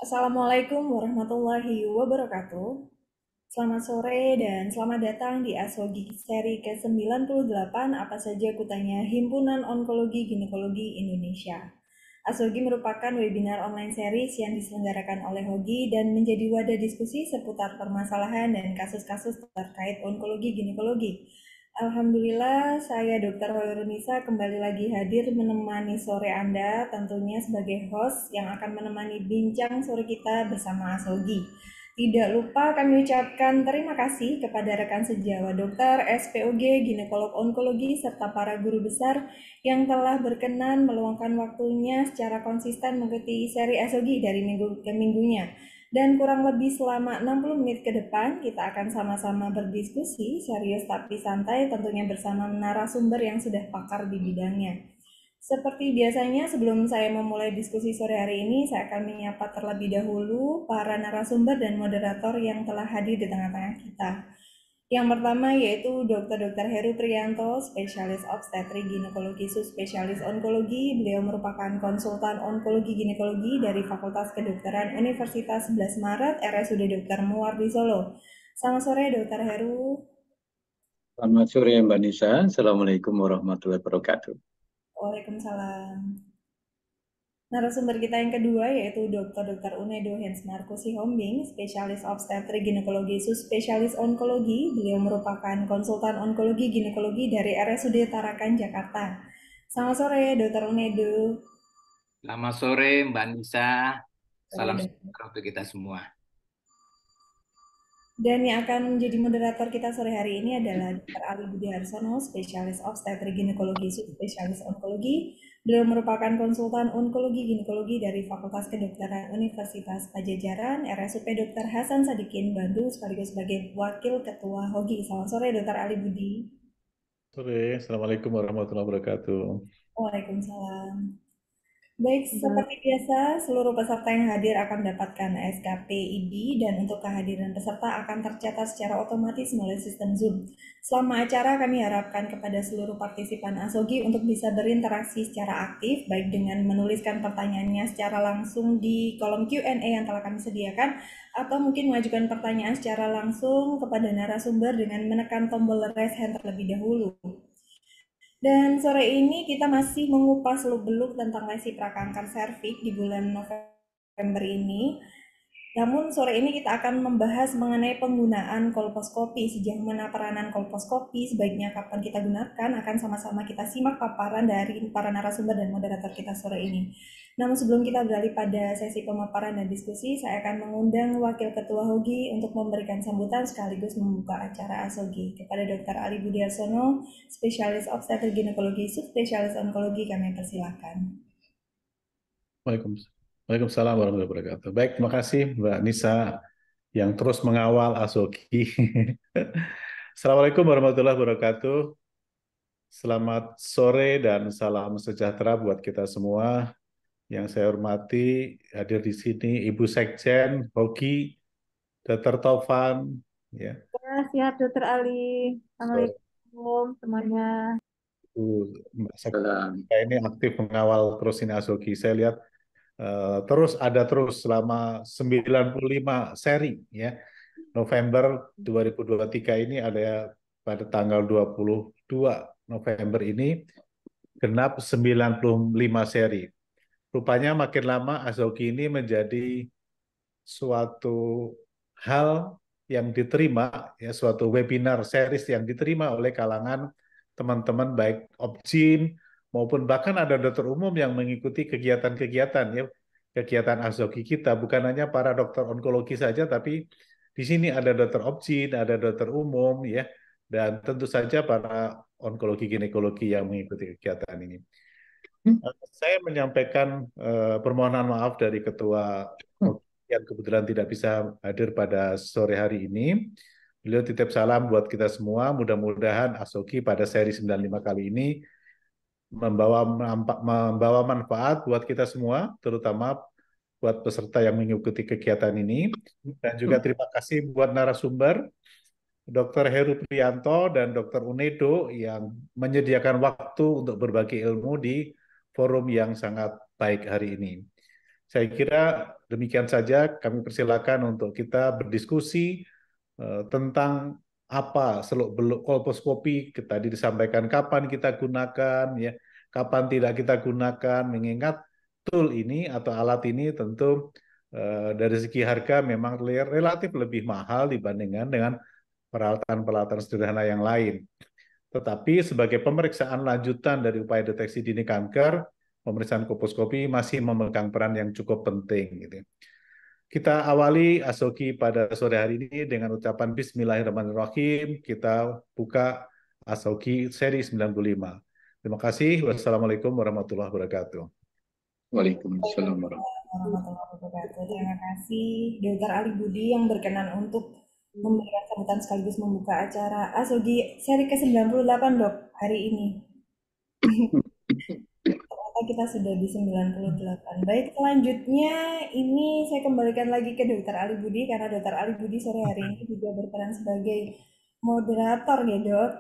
Assalamualaikum warahmatullahi wabarakatuh. Selamat sore dan selamat datang di Aswogi seri ke-98 apa saja kutanya Himpunan Onkologi Ginekologi Indonesia. Aswogi merupakan webinar online series yang diselenggarakan oleh Hogi dan menjadi wadah diskusi seputar permasalahan dan kasus-kasus terkait onkologi ginekologi. Alhamdulillah, saya Dr. Hoirunisa kembali lagi hadir menemani sore Anda, tentunya sebagai host yang akan menemani bincang sore kita bersama Aswogi. Tidak lupa kami ucapkan terima kasih kepada rekan sejawat dokter, SPOG, ginekolog onkologi, serta para guru besar yang telah berkenan meluangkan waktunya secara konsisten mengikuti seri Aswogi dari minggu ke minggunya. Dan kurang lebih selama 60 menit ke depan, kita akan sama-sama berdiskusi, serius tapi santai, tentunya bersama narasumber yang sudah pakar di bidangnya. Seperti biasanya, sebelum saya memulai diskusi sore hari ini, saya akan menyapa terlebih dahulu para narasumber dan moderator yang telah hadir di tengah-tengah kita. Yang pertama yaitu Dr. Heru Trianto, spesialis obstetrik ginekologi subspesialis onkologi. Beliau merupakan konsultan onkologi ginekologi dari Fakultas Kedokteran Universitas 11 Maret RSUD Dr. Muwardi Solo. Selamat sore Dr. Heru. Selamat sore Mbak Nisa. Assalamualaikum warahmatullahi wabarakatuh. Waalaikumsalam. Narasumber kita yang kedua yaitu Dr. Unedo Hensmarko Sihombing, spesialis obstetrik ginekologi subspesialis onkologi. Beliau merupakan konsultan onkologi ginekologi dari RSUD Tarakan, Jakarta. Selamat sore Dr. Unedo. Selamat sore Mbak Nisa. Salam sejahtera untuk kita semua. Dan yang akan menjadi moderator kita sore hari ini adalah Dr. Ali Budi Harsono, spesialis obstetrik ginekologi subspesialis onkologi. Beliau merupakan konsultan onkologi ginekologi dari Fakultas Kedokteran Universitas Pajajaran, RSUP Dr. Hasan Sadikin, Bandung, sekaligus sebagai Wakil Ketua Hogi. Selamat sore Dr. Ali Budi. Sore, Assalamualaikum warahmatullahi wabarakatuh. Waalaikumsalam. Baik, seperti biasa, seluruh peserta yang hadir akan mendapatkan SKPID dan untuk kehadiran peserta akan tercatat secara otomatis melalui sistem Zoom. Selama acara, kami harapkan kepada seluruh partisipan ASOGI untuk bisa berinteraksi secara aktif, baik dengan menuliskan pertanyaannya secara langsung di kolom Q&A yang telah kami sediakan, atau mungkin mengajukan pertanyaan secara langsung kepada narasumber dengan menekan tombol raise hand terlebih dahulu. Dan sore ini kita masih mengupas seluk-beluk tentang lesi prakanker serviks di bulan November ini. Namun sore ini kita akan membahas mengenai penggunaan kolposkopi, sejauh mana peranan kolposkopi, sebaiknya kapan kita gunakan, akan sama-sama kita simak paparan dari para narasumber dan moderator kita sore ini. Namun sebelum kita beralih pada sesi pemaparan dan diskusi, saya akan mengundang Wakil Ketua HOGI untuk memberikan sambutan sekaligus membuka acara ASOGI. Kepada Dr. Ali Budiarsono, Spesialis Obstetrik Ginekologi, Subspesialis Onkologi, kami persilakan. Waalaikumsalam warahmatullahi wabarakatuh. Baik, terima kasih Mbak Nisa yang terus mengawal ASOGI. Assalamualaikum warahmatullahi wabarakatuh. Selamat sore dan salam sejahtera buat kita semua. Yang saya hormati hadir di sini Ibu Sekjen HOGI, Dr. Taufan. Ya. Siap, Dokter Ali. Assalamualaikum semuanya. Mbak Sekjen ini aktif mengawal terus ini ASOGI. Saya lihat terus selama 95 seri ya. November 2023 ini ada pada tanggal 22 November ini genap 95 seri. Rupanya makin lama ASOGI ini menjadi suatu hal yang diterima, ya, suatu webinar series yang diterima oleh kalangan teman-teman baik OBGYN maupun bahkan ada dokter umum yang mengikuti kegiatan-kegiatan, ya, kegiatan ASOGI kita, bukan hanya para dokter onkologi saja, tapi di sini ada dokter OBGYN, ada dokter umum, ya, dan tentu saja para onkologi ginekologi yang mengikuti kegiatan ini. Saya menyampaikan permohonan maaf dari Ketua yang kebetulan tidak bisa hadir pada sore hari ini. Beliau titip salam buat kita semua. Mudah-mudahan ASOGI pada seri 95 kali ini membawa manfaat buat kita semua, terutama buat peserta yang mengikuti kegiatan ini. Dan juga terima kasih buat narasumber, Dr. Heru Priyanto dan Dr. Unedo yang menyediakan waktu untuk berbagi ilmu di forum yang sangat baik hari ini. Saya kira demikian saja, kami persilakan untuk kita berdiskusi tentang apa seluk-beluk kolposkopi, tadi disampaikan kapan kita gunakan, ya, kapan tidak kita gunakan, mengingat tool ini atau alat ini tentu dari segi harga memang relatif lebih mahal dibandingkan dengan peralatan-peralatan sederhana yang lain. Tetapi sebagai pemeriksaan lanjutan dari upaya deteksi dini kanker, pemeriksaan kolposkopi masih memegang peran yang cukup penting. Gitu. Kita awali ASOGI pada sore hari ini dengan ucapan Bismillahirrahmanirrahim. Kita buka ASOGI seri 95. Terima kasih. Wassalamualaikum warahmatullahi wabarakatuh. Waalaikumsalam warahmatullahi wabarakatuh. Terima kasih Dr. Ali Budi yang berkenan untuk memberikan sambutan sekaligus membuka acara ASOGI seri ke-98, Dok, hari ini. Ternyata kita sudah di 98. Baik, selanjutnya ini saya kembalikan lagi ke Dr. Ali Budi karena Dr. Ali Budi sore hari ini juga berperan sebagai moderator ya, Dok.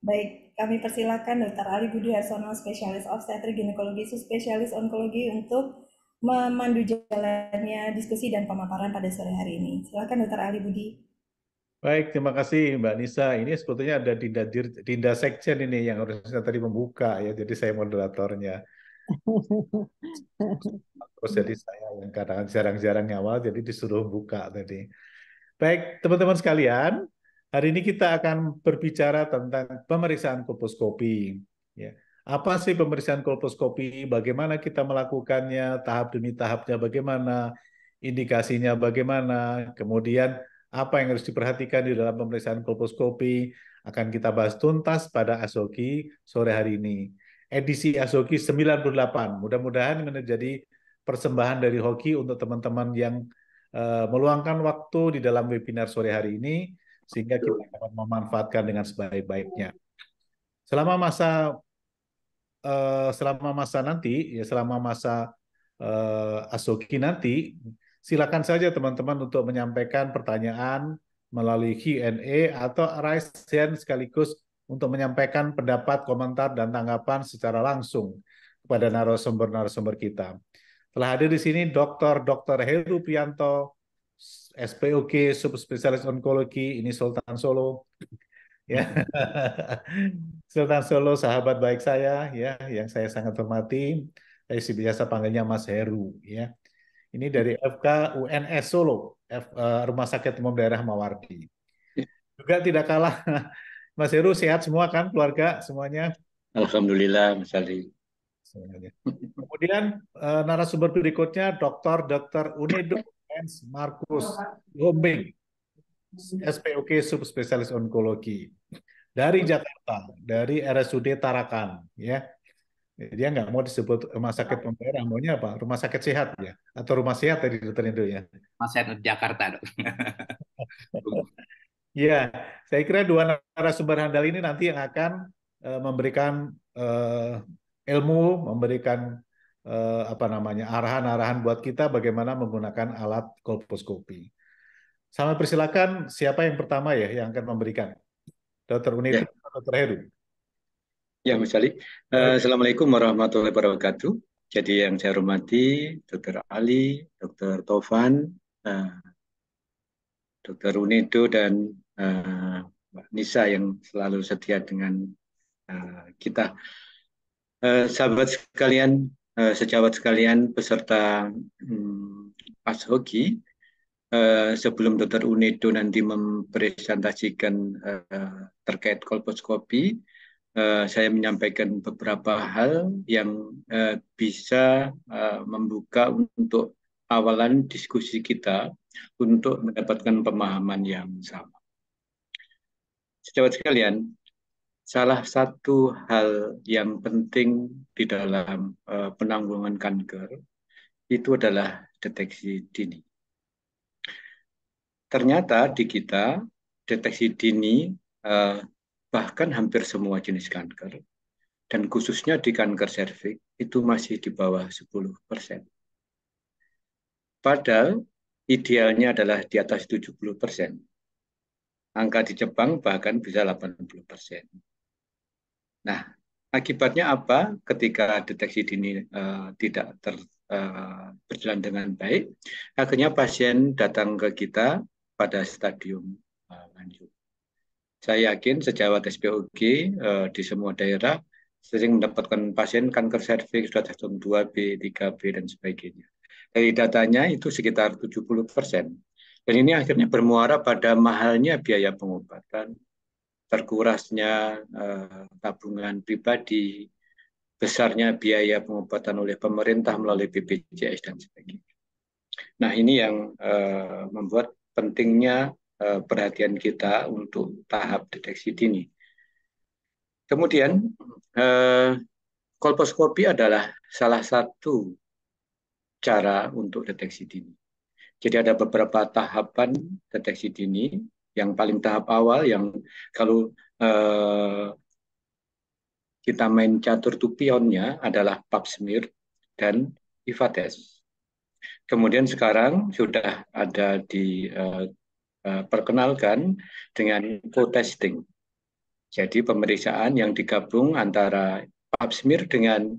Baik, kami persilakan Dr. Ali Budi Harsono, Spesialis Obstetrik Ginekologi, Subspesialis Onkologi untuk memandu jalannya diskusi dan pemaparan pada sore hari ini. Silakan Dr. Ali Budi. Baik, terima kasih Mbak Nisa. Ini sebetulnya ada Dinda Sekjen ini yang harusnya tadi membuka ya, jadi saya moderatornya. Terus jadi saya yang kadang jarang-jarang ngawal, jadi disuruh buka tadi. Baik, teman-teman sekalian, hari ini kita akan berbicara tentang pemeriksaan kolposkopi. Ya. Apa sih pemeriksaan kolposkopi? Bagaimana kita melakukannya? Tahap demi tahapnya bagaimana? Indikasinya bagaimana? Kemudian apa yang harus diperhatikan di dalam pemeriksaan kolposkopi? Akan kita bahas tuntas pada ASOGI sore hari ini. Edisi ASOGI 98. Mudah-mudahan menjadi persembahan dari HOGI untuk teman-teman yang meluangkan waktu di dalam webinar sore hari ini, sehingga kita dapat memanfaatkan dengan sebaik-baiknya. Selama masa nanti, ya selama masa Asogi nanti, silakan saja teman-teman untuk menyampaikan pertanyaan melalui Q&A atau raise hand sekaligus untuk menyampaikan pendapat, komentar, dan tanggapan secara langsung kepada narasumber-narasumber kita. Telah hadir di sini Dr. Heru Priyanto, SPOK, Subspesialis Onkologi, ini Sultan Solo. Ya. Sultan Solo, sahabat baik saya, ya, yang saya sangat hormati. Saya biasa panggilnya Mas Heru, ya. Ini dari FK UNS Solo, Rumah Sakit Umum Daerah Mawardi. Juga tidak kalah, Mas Heru sehat semua kan, keluarga semuanya? Alhamdulillah, Mas Ali. Semuanya. Kemudian narasumber berikutnya Dr. Unedo Hans Markus Gombing, SPOK Subspesialis Onkologi dari Jakarta, dari RSUD Tarakan, ya. Dia nggak mau disebut rumah sakit pemerintah, maunya apa? Rumah sakit sehat ya, atau rumah sehat tadi dokter Indo ya. Mas Heru Jakarta, Dok. Ya, saya kira dua narasumber handal ini nanti yang akan memberikan ilmu, memberikan arahan-arahan buat kita bagaimana menggunakan alat kolposkopi. Sama persilakan siapa yang pertama ya yang akan memberikan? Dokter Unit, Ya. Dokter Heru. Ya, Mas Ali. Assalamualaikum warahmatullahi wabarakatuh. Jadi yang saya hormati Dr. Ali, Dr. Tovan, Dr. Unedo, dan Mbak Nisa yang selalu setia dengan kita. Sahabat sekalian, sejawat sekalian, peserta Asogi, sebelum Dr. Unedo nanti mempresentasikan terkait kolposkopi, saya menyampaikan beberapa hal yang bisa membuka untuk awalan diskusi kita untuk mendapatkan pemahaman yang sama. Sejawat sekalian, salah satu hal yang penting di dalam penanggulangan kanker itu adalah deteksi dini. Ternyata di kita deteksi dini bahkan hampir semua jenis kanker, dan khususnya di kanker serviks itu masih di bawah 10%. Padahal idealnya adalah di atas 70%. Angka di Jepang bahkan bisa 80%. Nah, akibatnya apa ketika deteksi dini tidak berjalan dengan baik? Akhirnya pasien datang ke kita pada stadium lanjut. Saya yakin sejawat SPOG di semua daerah sering mendapatkan pasien kanker serviks sudah stadium 2B, 3B, dan sebagainya. Dari datanya itu sekitar 70%. Dan ini akhirnya bermuara pada mahalnya biaya pengobatan, terkurasnya tabungan pribadi, besarnya biaya pengobatan oleh pemerintah melalui BPJS, dan sebagainya. Nah, ini yang membuat pentingnya perhatian kita untuk tahap deteksi dini. Kemudian, kolposkopi adalah salah satu cara untuk deteksi dini. Jadi ada beberapa tahapan deteksi dini. Yang paling tahap awal yang kalau kita main catur tupionnya adalah pap smear dan IVA test. Kemudian sekarang sudah ada diperkenalkan dengan co-testing. Jadi pemeriksaan yang digabung antara pap smear dengan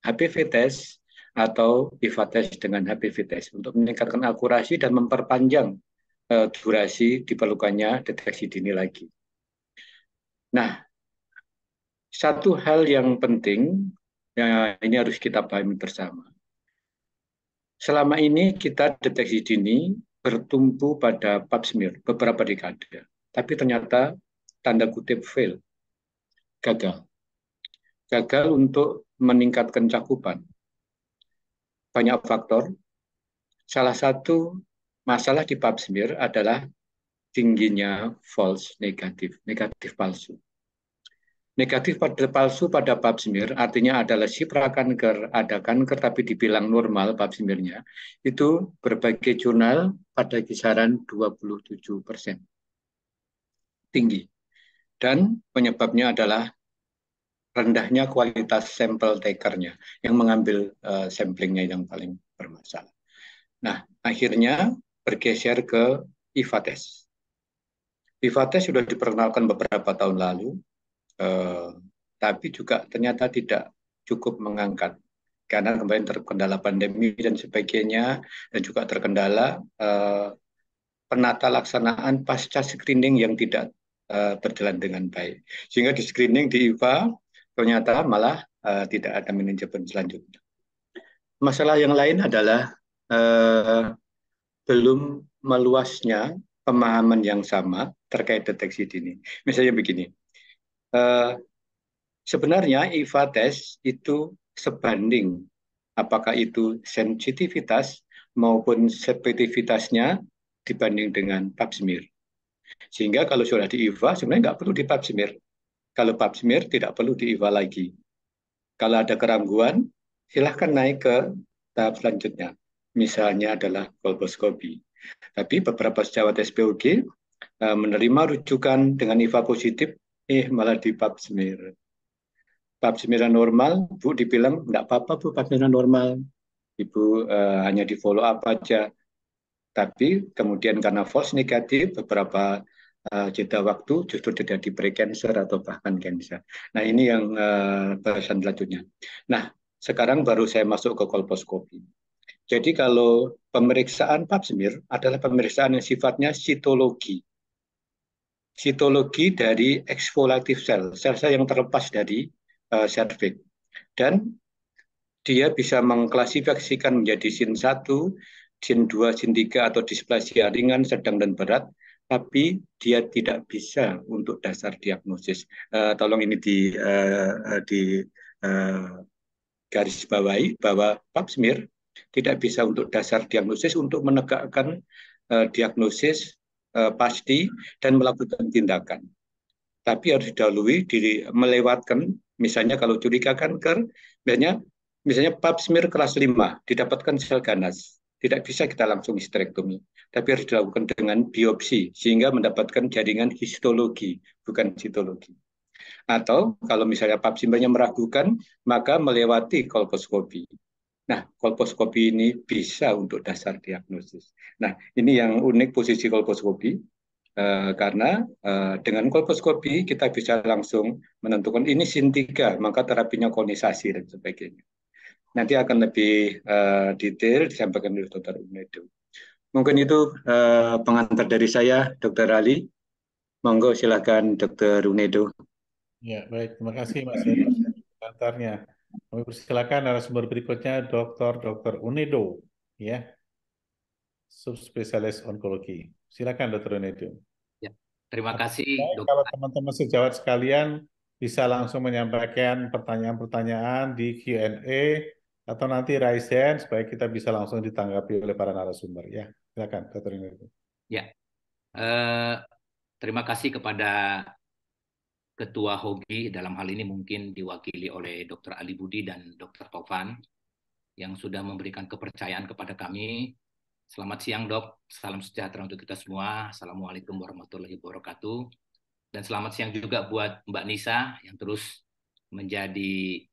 HPV test atau IVA test dengan HPV test untuk meningkatkan akurasi dan memperpanjang durasi diperlukannya deteksi dini lagi. Nah, satu hal yang penting, ini harus kita pahami bersama. Selama ini kita deteksi dini bertumpu pada pap smear beberapa dekade, tapi ternyata tanda kutip fail, gagal untuk meningkatkan cakupan. Banyak faktor. Salah satu masalah di pap smear adalah tingginya false negatif palsu. Negatif palsu pada pap smear artinya ada lesi prakanker, ada kanker tapi dibilang normal pap smearnya, itu berbagai jurnal pada kisaran 27%. Tinggi. Dan penyebabnya adalah rendahnya kualitas sampel takernya, yang mengambil samplingnya yang paling bermasalah. Nah, akhirnya bergeser ke IVA-tes. IVA-tes sudah diperkenalkan beberapa tahun lalu, tapi juga ternyata tidak cukup mengangkat. Karena kemarin terkendala pandemi dan sebagainya, dan juga terkendala penata laksanaan pasca screening yang tidak berjalan dengan baik. Sehingga di screening di IVA, ternyata malah tidak ada manajemen selanjutnya. Masalah yang lain adalah belum meluasnya pemahaman yang sama terkait deteksi dini. Misalnya begini, sebenarnya IVA-tes itu sebanding apakah itu sensitivitas maupun spesifititasnya dibanding dengan pap smear. Sehingga kalau sudah di IVA sebenarnya nggak perlu di pap smear. Kalau pap smear tidak perlu di IVA lagi. Kalau ada keraguan, silahkan naik ke tahap selanjutnya. Misalnya adalah kolposkopi. Tapi beberapa sejawat SPOG menerima rujukan dengan IVA positif, malah di pap smear. Pap smear normal, Bu dibilang enggak apa-apa Bu, pap smear normal. Ibu hanya di follow up aja. Tapi kemudian karena false negatif, beberapa jeda waktu justru terjadi pre-cancer atau bahkan cancer. Nah ini yang bahasan selanjutnya. Nah sekarang baru saya masuk ke kolposkopi. Jadi kalau pemeriksaan pap smear adalah pemeriksaan yang sifatnya sitologi. Sitologi dari exfoliative sel-sel yang terlepas dari serviks. Dan dia bisa mengklasifikasikan menjadi SIN 1, SIN 2, SIN 3 atau displasia ringan, sedang dan berat, tapi dia tidak bisa untuk dasar diagnosis. Tolong ini di garis bawahi bahwa pap smear tidak bisa untuk dasar diagnosis untuk menegakkan diagnosis pasti dan melakukan tindakan. Tapi harus didahului melewatkan, misalnya kalau curiga kanker, misalnya pap smear kelas 5 didapatkan sel ganas, tidak bisa kita langsung histerektomi, tapi harus dilakukan dengan biopsi sehingga mendapatkan jaringan histologi, bukan sitologi. Atau kalau misalnya pap smearnya meragukan, maka melewati kolposkopi. Nah, kolposkopi ini bisa untuk dasar diagnosis. Nah, ini yang unik posisi kolposkopi. Karena dengan kolposkopi kita bisa langsung menentukan ini SIN 3, maka terapinya konisasi dan sebagainya. Nanti akan lebih detail disampaikan oleh Dr. Unedo. Mungkin itu pengantar dari saya, Dr. Ali. Monggo silakan Dr. Unedo. Ya, baik. Terima kasih Mas Heru pengantarnya. Kami persilakan narasumber berikutnya Dr. Unedo, ya, subspesialis onkologi. Silakan Dr. Unedo. Ya, terima kasih Baik, Dr. kalau teman-teman sejawat sekalian bisa langsung menyampaikan pertanyaan-pertanyaan di Q&A atau nanti raise hand supaya kita bisa langsung ditanggapi oleh para narasumber. Ya, silakan Dr. Unedo. Ya, terima kasih kepada Ketua HOGI, dalam hal ini mungkin diwakili oleh Dr. Ali Budi dan Dr. Tovan, yang sudah memberikan kepercayaan kepada kami. Selamat siang Dok, salam sejahtera untuk kita semua. Assalamualaikum warahmatullahi wabarakatuh. Dan selamat siang juga buat Mbak Nisa yang terus menjadi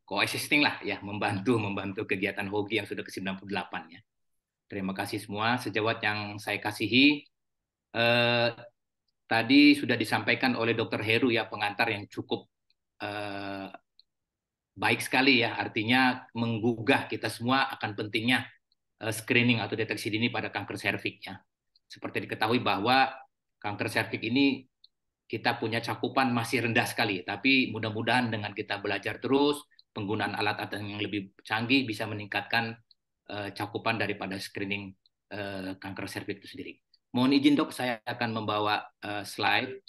co-assisting lah ya, membantu kegiatan HOGI yang sudah ke-98 ya. Terima kasih semua. Sejawat yang saya kasihi, tadi sudah disampaikan oleh Dr. Heru ya, pengantar yang cukup baik sekali ya, artinya menggugah kita semua akan pentingnya screening atau deteksi dini pada kanker serviks ya. Seperti diketahui bahwa kanker serviks ini kita punya cakupan masih rendah sekali, tapi mudah-mudahan dengan kita belajar terus, penggunaan alat-alat yang lebih canggih bisa meningkatkan cakupan daripada screening kanker serviks itu sendiri. Mohon izin Dok, saya akan membawa slide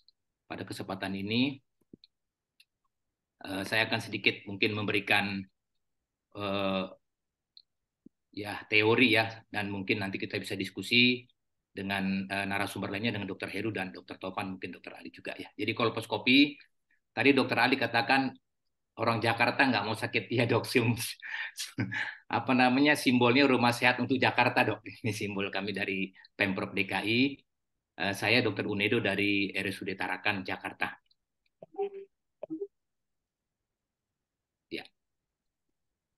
pada kesempatan ini. Saya akan sedikit mungkin memberikan ya teori ya, dan mungkin nanti kita bisa diskusi dengan narasumber lainnya, dengan Dr. Heru dan Dr. Tovan, mungkin Dr. Ali juga ya. Jadi kolposkopi, tadi Dr. Ali katakan orang Jakarta nggak mau sakit, ya Dok, apa namanya, simbolnya Rumah Sehat untuk Jakarta Dok. Ini simbol kami dari Pemprov DKI. Saya Dr. Unedo dari RSUD Tarakan, Jakarta.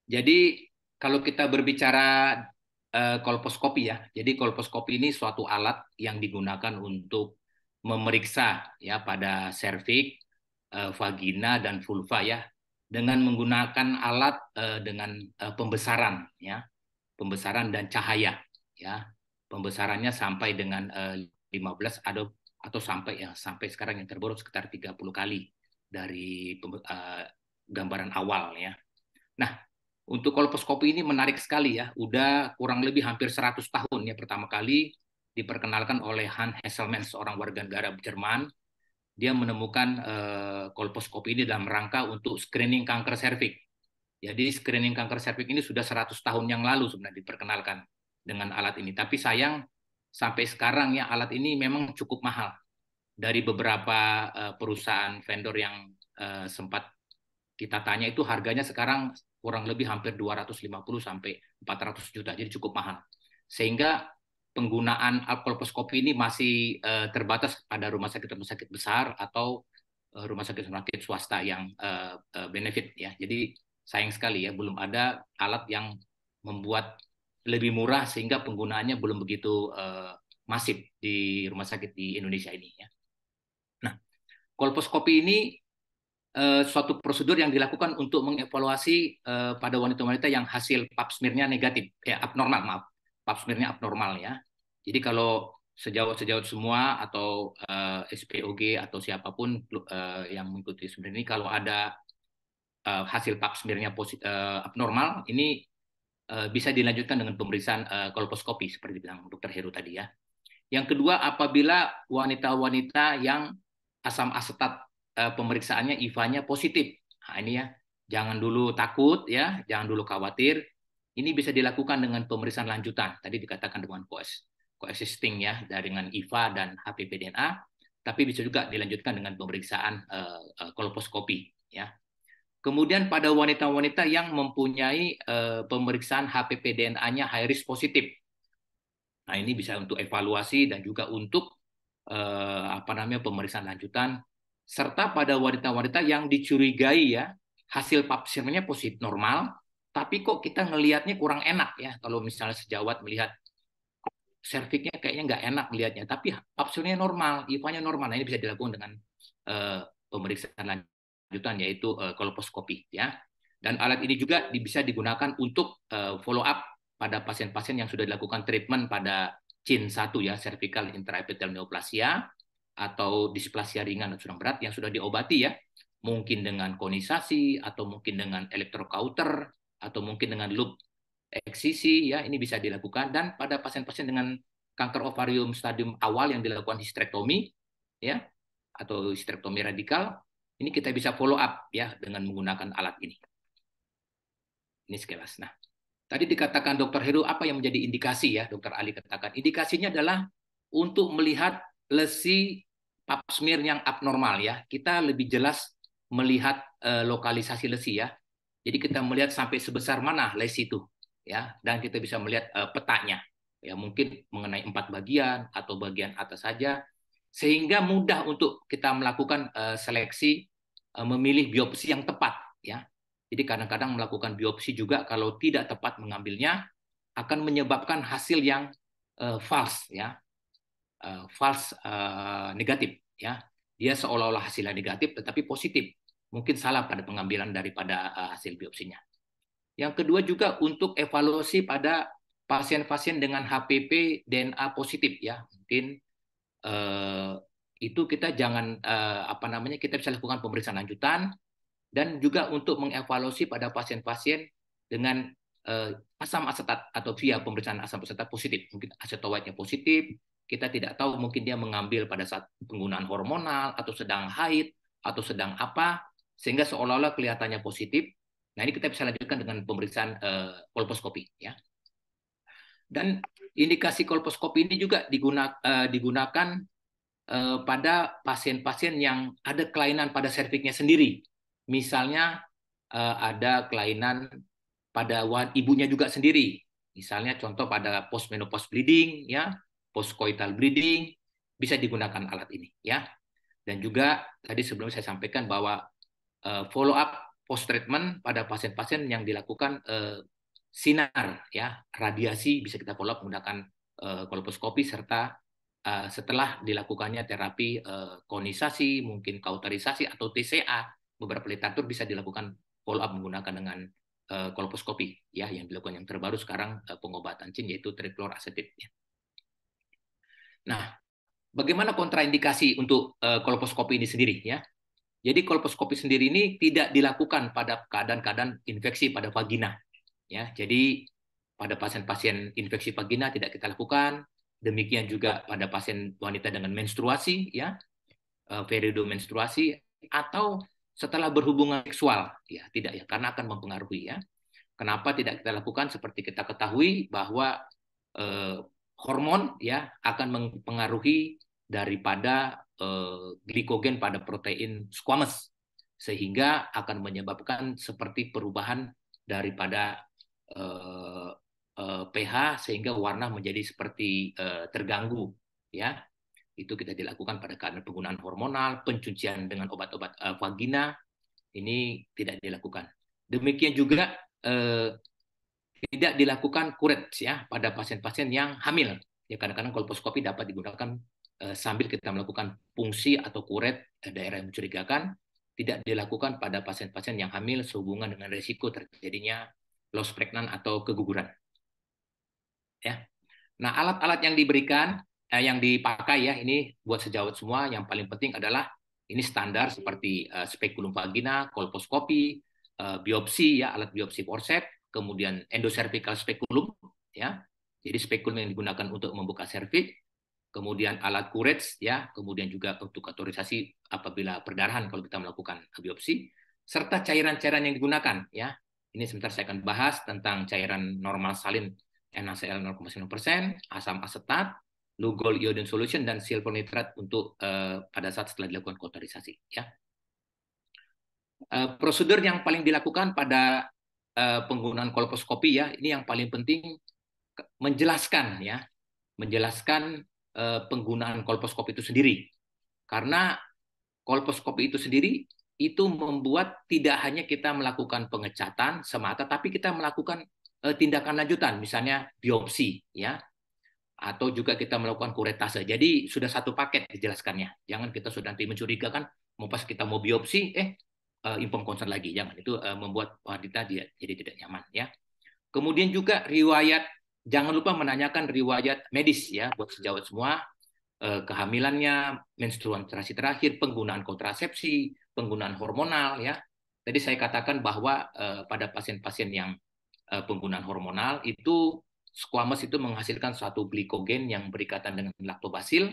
Jadi kalau kita berbicara kolposkopi ya, jadi kolposkopi ini suatu alat yang digunakan untuk memeriksa ya pada serviks, vagina dan vulva ya, dengan menggunakan alat dengan pembesaran ya, pembesaran dan cahaya ya, pembesarannya sampai dengan 15 atau sampai sekarang yang terbaru sekitar 30 kali dari gambaran awal ya. Nah, untuk kolposkopi ini menarik sekali ya. Udah kurang lebih hampir 100 tahun ya, pertama kali diperkenalkan oleh Hans Hesselmann, seorang warga negara Jerman. Dia menemukan kolposkopi ini dalam rangka untuk screening kanker serviks. Jadi screening kanker serviks ini sudah 100 tahun yang lalu sebenarnya diperkenalkan dengan alat ini. Tapi sayang sampai sekarang ya alat ini memang cukup mahal. Dari beberapa perusahaan vendor yang sempat kita tanya itu harganya sekarang kurang lebih hampir 250 sampai 400 juta, jadi cukup mahal. Sehingga penggunaan kolposkopi ini masih terbatas pada rumah sakit besar atau rumah sakit swasta yang benefit ya. Jadi sayang sekali ya belum ada alat yang membuat lebih murah sehingga penggunaannya belum begitu masif di rumah sakit di Indonesia ini ya. Nah, kolposkopi ini suatu prosedur yang dilakukan untuk mengevaluasi pada wanita-wanita yang hasil pap smear-nya negatif, abnormal, maaf, pap smear-nya abnormal ya. Jadi kalau sejawat semua atau SPOG atau siapapun yang mengikuti seminar ini, kalau ada hasil pap smear-nya abnormal, ini bisa dilanjutkan dengan pemeriksaan kolposkopi seperti bilang Dr. Heru tadi ya. Yang kedua, apabila wanita-wanita yang asam asetat pemeriksaannya IVA-nya positif. Nah, ini ya, jangan dulu takut ya, jangan dulu khawatir. Ini bisa dilakukan dengan pemeriksaan lanjutan. Tadi dikatakan dengan coexisting ya, dengan IVA dan HPV DNA, tapi bisa juga dilanjutkan dengan pemeriksaan kolposkopi ya. Kemudian pada wanita-wanita yang mempunyai pemeriksaan HPV DNA-nya high risk positif. Nah, ini bisa untuk evaluasi dan juga untuk pemeriksaan lanjutan, serta pada wanita-wanita yang dicurigai ya hasil pap smear-nya positif normal, tapi kok kita ngelihatnya kurang enak ya. Kalau misalnya sejawat melihat serviksnya kayaknya nggak enak melihatnya, tapi pap smear-nya normal, IVA-nya normal. Nah, ini bisa dilakukan dengan pemeriksaan lanjutan yaitu kolposkopi ya. Dan alat ini juga bisa digunakan untuk follow up pada pasien-pasien yang sudah dilakukan treatment pada CIN1 ya, cervical intraepithelial neoplasia atau displasia ringan dan sedang berat yang sudah diobati ya, mungkin dengan konisasi atau mungkin dengan electrocauter atau mungkin dengan loop eksisi ya, ini bisa dilakukan. Dan pada pasien-pasien dengan kanker ovarium stadium awal yang dilakukan histerektomi ya atau histerektomi radikal, ini kita bisa follow up ya dengan menggunakan alat ini. Ini sekilas. Nah, tadi dikatakan Dr. Heru apa yang menjadi indikasi ya, Dr. Ali katakan. Indikasinya adalah untuk melihat lesi pap smear yang abnormal ya. Kita lebih jelas melihat lokalisasi lesi ya. Jadi kita melihat sampai sebesar mana lesi itu ya, dan kita bisa melihat petanya. Ya, mungkin mengenai 4 bagian atau bagian atas saja, sehingga mudah untuk kita melakukan seleksi memilih biopsi yang tepat ya. Jadi kadang-kadang melakukan biopsi juga kalau tidak tepat mengambilnya akan menyebabkan hasil yang false ya, false negatif ya. Dia seolah-olah hasilnya negatif tetapi positif. Mungkin salah pada pengambilan daripada hasil biopsinya. Yang kedua juga untuk evaluasi pada pasien-pasien dengan HPV DNA positif ya. Mungkin itu kita jangan kita bisa lakukan pemeriksaan lanjutan. Dan juga untuk mengevaluasi pada pasien-pasien dengan asam asetat atau via pemeriksaan asam asetat positif. Mungkin acetowhite-nya positif, kita tidak tahu mungkin dia mengambil pada saat penggunaan hormonal atau sedang haid atau sedang apa, sehingga seolah-olah kelihatannya positif. Nah, ini kita bisa lanjutkan dengan pemeriksaan kolposkopi ya. Dan indikasi kolposkopi ini juga digunakan pada pasien-pasien yang ada kelainan pada serviksnya sendiri. Misalnya ada kelainan pada ibunya juga sendiri. Misalnya contoh pada postmenopause bleeding ya, postcoital bleeding, bisa digunakan alat ini ya. Dan juga tadi sebelum saya sampaikan bahwa follow up post treatment pada pasien-pasien yang dilakukan sinar ya, radiasi, bisa kita follow up menggunakan kolposcopy, serta setelah dilakukannya terapi konisasi, mungkin kauterisasi atau TCA, beberapa literatur bisa dilakukan follow up menggunakan dengan kolposcopy ya, yang dilakukan yang terbaru sekarang pengobatan CIN yaitu trichloroacetate ya. Nah, bagaimana kontraindikasi untuk kolposcopy ini sendiri ya? Jadi kolposcopy sendiri ini tidak dilakukan pada keadaan-keadaan infeksi pada vagina ya. Jadi pada pasien-pasien infeksi vagina tidak kita lakukan. Demikian juga pada pasien wanita dengan menstruasi ya, periode menstruasi atau setelah berhubungan seksual ya, tidak ya, karena akan mempengaruhi ya. Kenapa tidak kita lakukan? Seperti kita ketahui bahwa hormon ya akan mempengaruhi daripada glikogen pada protein squamous, sehingga akan menyebabkan seperti perubahan daripada pH sehingga warna menjadi seperti terganggu ya. Itu kita dilakukan pada keadaan penggunaan hormonal, pencucian dengan obat-obat vagina ini tidak dilakukan. Demikian juga tidak dilakukan kuret ya pada pasien-pasien yang hamil. Ya, kadang-kadang kolposcopy dapat digunakan sambil kita melakukan fungsi atau kuret daerah yang mencurigakan. Tidak dilakukan pada pasien-pasien yang hamil sehubungan dengan risiko terjadinya loss pregnant atau keguguran. Ya. Nah, alat-alat yang diberikan, yang dipakai ya, ini buat sejawat semua. Yang paling penting adalah ini standar seperti spekulum vagina, kolposcopy, biopsi ya, alat biopsi forceps, kemudian endocervical speculum ya. Jadi spekulum yang digunakan untuk membuka serviks, kemudian alat Courettes ya, kemudian juga untuk kauterisasi apabila perdarahan kalau kita melakukan biopsi, serta cairan-cairan yang digunakan ya. Ini sebentar saya akan bahas tentang cairan normal salin NaCl 0,9%, asam asetat, Lugol iodine solution, dan silver nitrate untuk pada saat setelah dilakukan kauterisasi ya. Prosedur yang paling dilakukan pada penggunaan kolposcopy ya, ini yang paling penting menjelaskan ya, menjelaskan penggunaan kolposcopy itu sendiri. Karena kolposcopy itu sendiri itu membuat tidak hanya kita melakukan pengecatan semata, tapi kita melakukan tindakan lanjutan, misalnya biopsi ya, atau juga kita melakukan kuretase. Jadi sudah satu paket dijelaskannya. Jangan kita sudah nanti mencurigakan, mau pas kita mau biopsi, inform konsen lagi. Jangan, itu membuat wanita dia jadi tidak nyaman ya. Kemudian juga riwayat, jangan lupa menanyakan riwayat medis ya buat sejawat semua, kehamilannya, menstruasi terakhir, penggunaan kontrasepsi, penggunaan hormonal ya. Tadi saya katakan bahwa pada pasien-pasien yang penggunaan hormonal itu squamous itu menghasilkan suatu glikogen yang berikatan dengan lactobacil.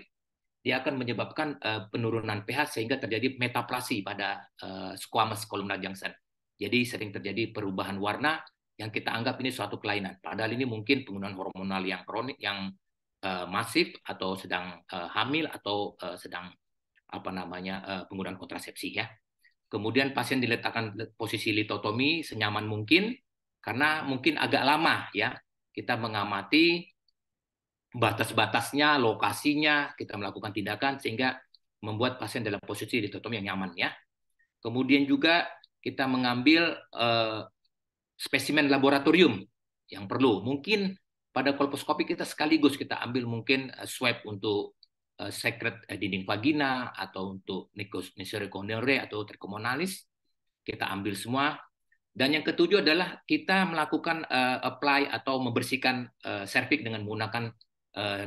Dia akan menyebabkan penurunan pH sehingga terjadi metaplasi pada squamous columnar junction. Jadi sering terjadi perubahan warna yang kita anggap ini suatu kelainan. Padahal ini mungkin penggunaan hormonal yang kronik, yang masif, atau sedang hamil, atau sedang penggunaan kontrasepsi ya. Kemudian pasien diletakkan posisi litotomi senyaman mungkin, karena mungkin agak lama ya kita mengamati batas-batasnya, lokasinya, kita melakukan tindakan sehingga membuat pasien dalam posisi litotomi yang nyaman ya. Kemudian juga kita mengambil spesimen laboratorium yang perlu. Mungkin pada kolposcopy kita sekaligus kita ambil mungkin swab untuk sekret dinding vagina, atau untuk Neisseria atau trichomonalis, kita ambil semua. Dan yang ketujuh adalah kita melakukan apply atau membersihkan serviks dengan menggunakan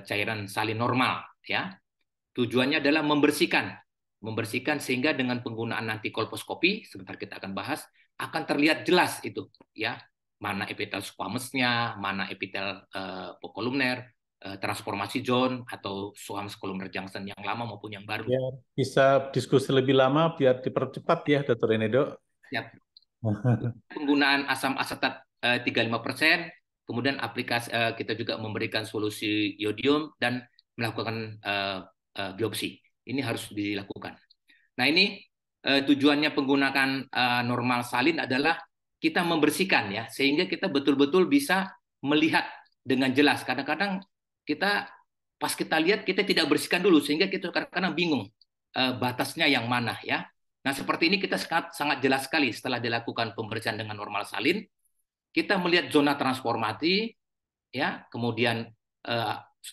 cairan salin normal ya. Tujuannya adalah membersihkan sehingga dengan penggunaan nanti kolposcopy, sebentar kita akan bahas, akan terlihat jelas itu ya, mana epitel squamous-nya, mana epitel kolumner, transformasi zone atau squamous columnar junction yang lama maupun yang baru. Ya, bisa diskusi lebih lama biar dipercepat ya, Dr. Enedo. Siap. Penggunaan asam asetat 35%, kemudian aplikasi kita juga memberikan solusi iodium dan melakukan biopsi. Ini harus dilakukan. Nah, ini tujuannya penggunaan normal salin adalah kita membersihkan ya, sehingga kita betul-betul bisa melihat dengan jelas. Kadang-kadang kita pas kita lihat kita tidak bersihkan dulu, sehingga kita kadang-kadang bingung batasnya yang mana ya. Nah, seperti ini kita sangat jelas sekali setelah dilakukan pemeriksaan dengan normal salin, kita melihat zona transformasi, ya, kemudian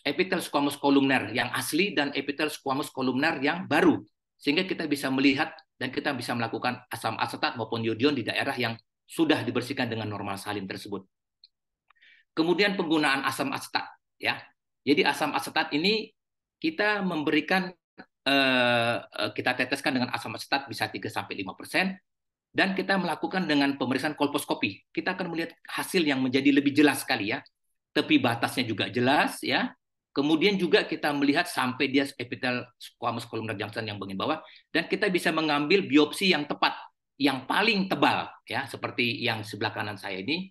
epitel squamous kolumner yang asli dan epitel squamous kolumner yang baru, sehingga kita bisa melihat dan kita bisa melakukan asam asetat maupun iodion di daerah yang sudah dibersihkan dengan normal salin tersebut. Kemudian penggunaan asam asetat, ya. Jadi asam asetat ini kita memberikan kita teteskan dengan asam asetat bisa 3-5%, dan kita melakukan dengan pemeriksaan kolposkopi. Kita akan melihat hasil yang menjadi lebih jelas sekali, ya. Tepi batasnya juga jelas, ya. Kemudian juga kita melihat sampai dia epitel squamous columnar junction yang bagian bawah, dan kita bisa mengambil biopsi yang tepat, yang paling tebal, ya, seperti yang sebelah kanan saya ini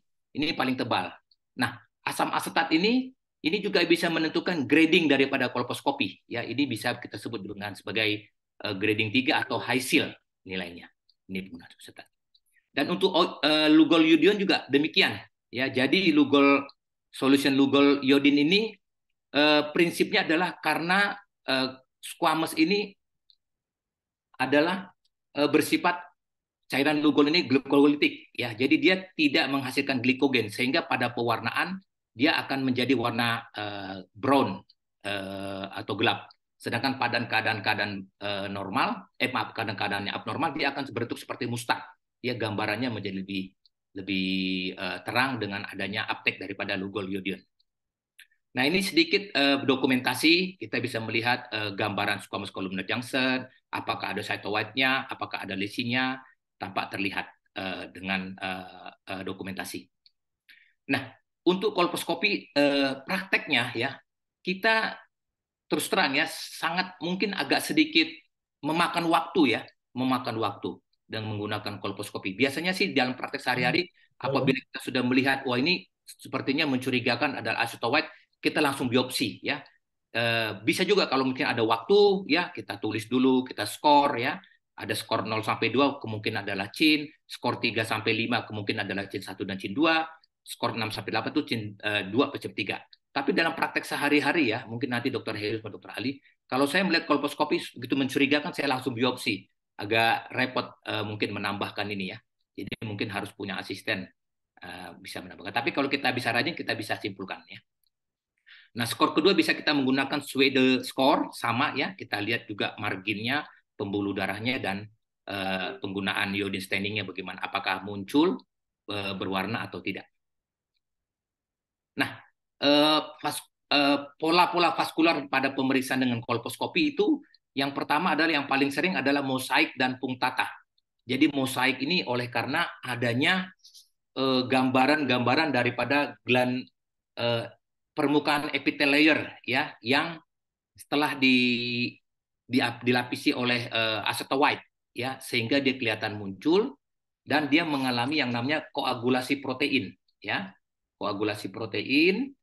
paling tebal. Nah, asam asetat ini juga bisa menentukan grading daripada kolposkopi, ya. Ini bisa kita sebut dengan sebagai grading 3 atau high seal nilainya. Ini penggunaan asetat. Dan untuk Lugol iodion juga demikian, ya. Jadi solution Lugol iodin ini prinsipnya adalah karena squamous ini adalah bersifat cairan Lugol ini glikolitik, ya. Jadi dia tidak menghasilkan glikogen, sehingga pada pewarnaan dia akan menjadi warna brown atau gelap. Sedangkan pada keadaan normal, keadaan-keadaannya abnormal, dia akan berbentuk seperti mustak. Dia gambarannya menjadi lebih terang dengan adanya uptake daripada Lugol iodion. Nah, ini sedikit dokumentasi. Kita bisa melihat gambaran squamous columnar junction, apakah ada cytowhite-nya, apakah ada lesinya, tampak terlihat dengan dokumentasi. Nah, untuk kolposkopi prakteknya, ya, kita terus terang, ya, sangat mungkin agak sedikit memakan waktu, ya, dan menggunakan kolposkopi. Biasanya sih dalam praktek sehari-hari, apabila kita sudah melihat, wah, ini sepertinya mencurigakan adalah cytowhite, kita langsung biopsi, ya. Bisa juga kalau mungkin ada waktu, ya, kita tulis dulu, kita skor, ya. Ada skor 0-2 kemungkinan adalah CIN, skor 3-5 kemungkinan adalah CIN 1 dan CIN 2, skor 6-8 itu CIN 2/3. Tapi dalam praktek sehari-hari, ya, mungkin nanti Dr. Heru atau Dr. Ali, kalau saya melihat kolposkopi begitu mencurigakan, saya langsung biopsi. Agak repot mungkin menambahkan ini, ya. Jadi mungkin harus punya asisten bisa menambahkan. Tapi kalau kita bisa rajin, kita bisa simpulkan, ya. Nah, skor kedua bisa kita menggunakan Swede score, sama, ya. Kita lihat juga marginnya, pembuluh darahnya, dan penggunaan iodine staining-nya bagaimana, apakah muncul berwarna atau tidak. Nah, pola-pola vaskular pada pemeriksaan dengan kolposkopi itu, yang pertama adalah, yang paling sering adalah mosaik dan punctata. Jadi mosaik ini oleh karena adanya gambaran-gambaran daripada gland permukaan epithel layer, ya, yang setelah dilapisi oleh acetowhite, ya, sehingga dia kelihatan muncul dan dia mengalami yang namanya koagulasi protein, ya, koagulasi protein,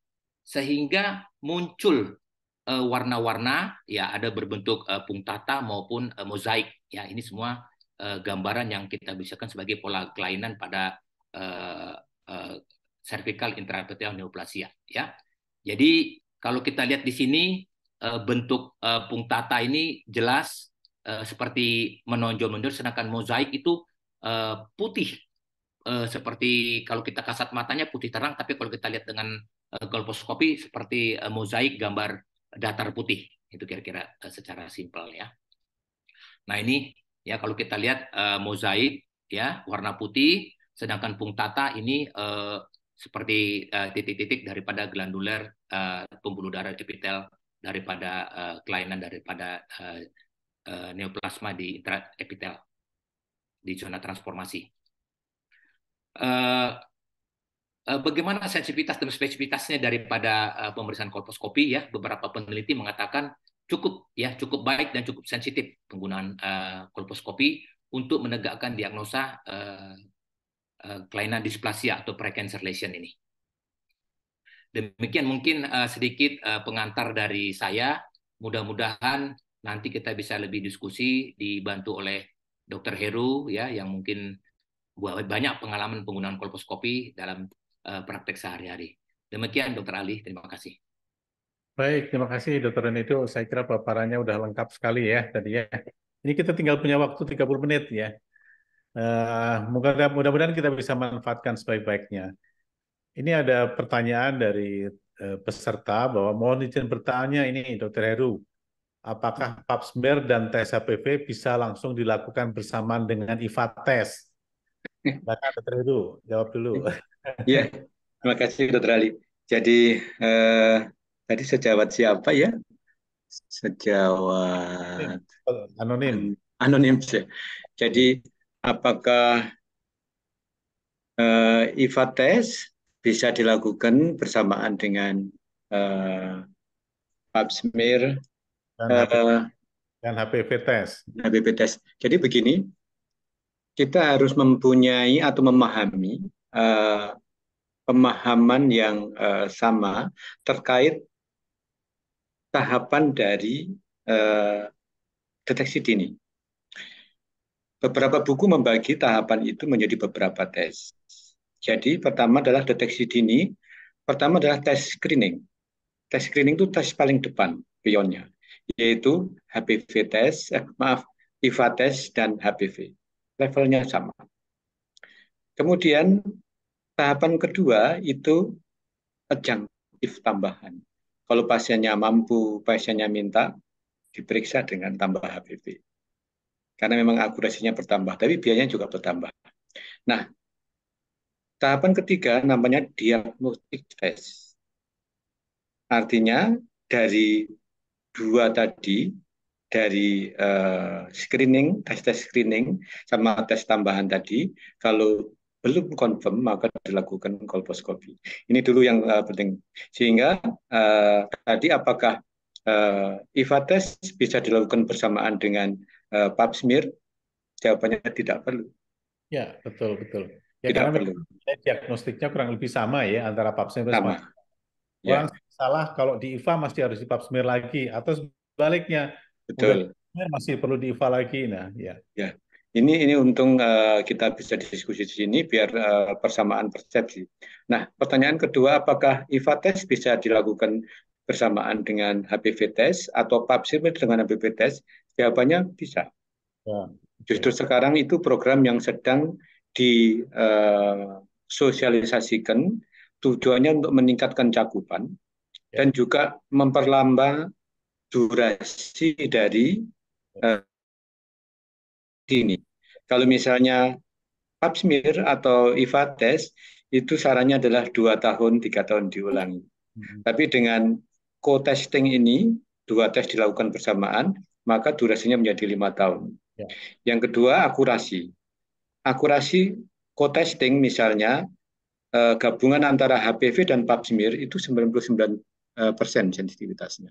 sehingga muncul warna-warna, ya, ada berbentuk punctata maupun mozaik, ya. Ini semua gambaran yang kita bisakan sebagai pola kelainan pada cervical intraepithelial neoplasia, ya. Jadi kalau kita lihat di sini bentuk punctata ini jelas seperti menonjol-menonjol, sedangkan mozaik itu putih, seperti kalau kita kasat matanya putih terang, tapi kalau kita lihat dengan kolposkopi seperti mozaik gambar datar putih. Itu kira-kira secara simpel, ya. Nah, ini, ya, kalau kita lihat mozaik, ya, warna putih, sedangkan punctata ini seperti titik-titik daripada glandular pembuluh darah epitel daripada kelainan daripada neoplasma di intraepitel di zona transformasi. Bagaimana sensitivitas dan spesifitasnya daripada pemeriksaan kolposkopi, ya? Beberapa peneliti mengatakan cukup baik dan cukup sensitif penggunaan kolposkopi untuk menegakkan diagnosa kelainan displasia atau precancer lesion ini. Demikian mungkin sedikit pengantar dari saya. Mudah-mudahan nanti kita bisa lebih diskusi dibantu oleh Dr. Heru, ya, yang mungkin banyak pengalaman penggunaan kolposkopi dalam praktek sehari-hari. Demikian Dr. Ali, terima kasih. Baik, terima kasih Dr. Renito. Saya kira paparannya udah lengkap sekali, ya, tadi, ya. Ini kita tinggal punya waktu 30 menit ya. Mudah-mudahan kita bisa manfaatkan sebaik-baiknya. Ini ada pertanyaan dari peserta bahwa mohon izin bertanya ini, Dr. Heru. Apakah pap smear dan tes HPV bisa langsung dilakukan bersamaan dengan IVA test? Silakan Dr. Heru, jawab dulu. Ya, terima kasih Dr. Ali. Jadi tadi sejawat siapa ya? Sejawat Anonim. anonim sih. Jadi apakah IVA test bisa dilakukan bersamaan dengan pap smear dan HPV test. HPV test. Jadi begini, kita harus mempunyai atau memahami pemahaman yang sama terkait tahapan dari deteksi dini. Beberapa buku membagi tahapan itu menjadi beberapa tes. Jadi pertama adalah deteksi dini, pertama adalah tes screening. Tes screening itu tes paling depan, pionnya, yaitu HPV test, IVA test dan HPV. Levelnya sama. Kemudian tahapan kedua itu adjunktif tambahan. Kalau pasiennya mampu, pasiennya minta, diperiksa dengan tambah HPV. Karena memang akurasinya bertambah, tapi biayanya juga bertambah. Nah, tahapan ketiga namanya diagnostic test. Artinya dari dua tadi, dari screening, tes screening, sama tes tambahan tadi, kalau belum confirm maka dilakukan kolposkopi. Ini dulu yang penting. Sehingga tadi apakah IVA test bisa dilakukan bersamaan dengan pap smear? Jawabannya tidak perlu. Ya, betul. Ya, Tidak karena perlu. diagnostiknya kurang lebih sama ya antara pap smear dan Sama. Orang Ya, salah kalau di IVA masih harus di pap smear lagi atau sebaliknya udah betul. masih perlu di IVA lagi. Nah, ya. Ya, ini untung kita bisa diskusi di sini biar persamaan persepsi. Nah, pertanyaan kedua, apakah IVA test bisa dilakukan bersamaan dengan HPV test atau pap smear dengan HPV test? Jawabannya bisa. Ya, Justru sekarang itu program yang sedang disosialisasikan, tujuannya untuk meningkatkan cakupan dan juga memperlambat durasi dari ini. Kalau misalnya pap smear atau IVA test itu sarannya adalah 2 tahun, 3 tahun diulangi. Tapi dengan co-testing ini, 2 tes dilakukan bersamaan, maka durasinya menjadi 5 tahun. Ya. Yang kedua, akurasi. Akurasi co-testing misalnya gabungan antara HPV dan pap smear itu 99% sensitivitasnya.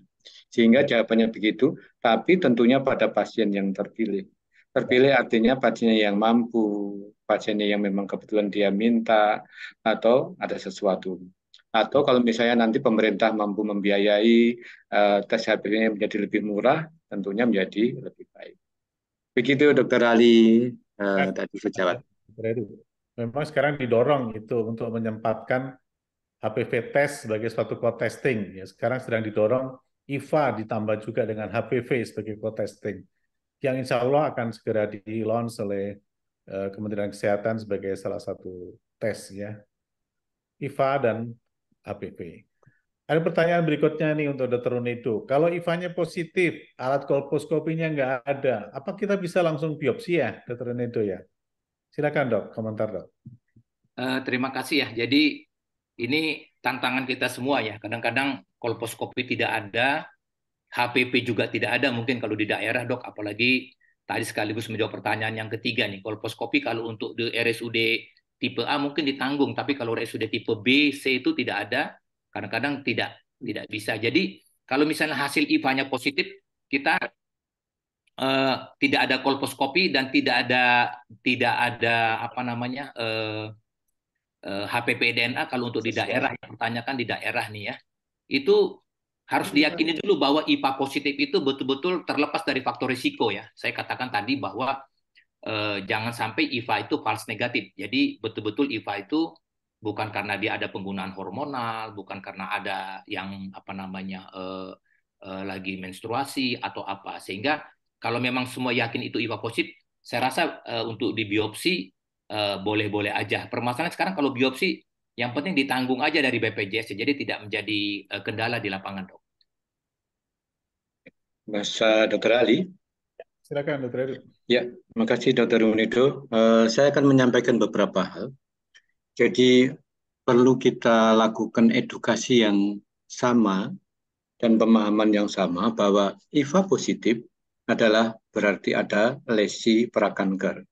Sehingga jawabannya begitu, tapi tentunya pada pasien yang terpilih. Terpilih artinya pasiennya yang mampu, pasiennya yang memang kebetulan dia minta, atau ada sesuatu. Atau kalau misalnya nanti pemerintah mampu membiayai tes HPV-nya menjadi lebih murah, tentunya menjadi lebih baik. Begitu Dokter Ali tadi sejawat. Memang sekarang didorong itu untuk menyempatkan HPV test sebagai suatu co-testing. Ya, sekarang sedang didorong IVA ditambah juga dengan HPV sebagai co-testing. Yang insya Allah akan segera di-launch oleh Kementerian Kesehatan sebagai salah satu tes ya. IVA dan HPV. Ada pertanyaan berikutnya nih untuk Dr. Unedo. Kalau IVA-nya positif, alat kolposkopinya nggak ada, apa kita bisa langsung biopsi ya, Dr. Unedo ya? Silakan dok, komentar dok. Terima kasih ya. Jadi ini tantangan kita semua ya. Kadang-kadang kolposkopi tidak ada, HPV juga tidak ada mungkin kalau di daerah dok. Apalagi tadi sekaligus menjawab pertanyaan yang ketiga nih. Kolposkopi kalau untuk di RSUD tipe A mungkin ditanggung, tapi kalau RSUD tipe B, C itu tidak ada. Kadang-kadang tidak bisa. Jadi kalau misalnya hasil IVA-nya positif, kita tidak ada kolposkopi dan tidak ada apa namanya HPV DNA kalau untuk di daerah, yang pertanyakan di daerah nih ya, itu harus diyakini dulu bahwa IVA positif itu betul-betul terlepas dari faktor risiko ya. Saya katakan tadi bahwa jangan sampai IVA itu false negatif. Jadi betul-betul IVA itu bukan karena dia ada penggunaan hormonal, bukan karena ada yang apa namanya lagi menstruasi atau apa. Sehingga kalau memang semua yakin itu IVA positif, saya rasa untuk di biopsi boleh-boleh aja. Permasalahan sekarang kalau biopsi, yang penting ditanggung aja dari BPJS, jadi tidak menjadi kendala di lapangan, dok. Mas Dr. Ali. Silakan, Dokter Edu. Ya, terima kasih Dr. Unido. Saya akan menyampaikan beberapa hal. Jadi perlu kita lakukan edukasi yang sama dan pemahaman yang sama bahwa IVA positif adalah berarti ada lesi prakanker.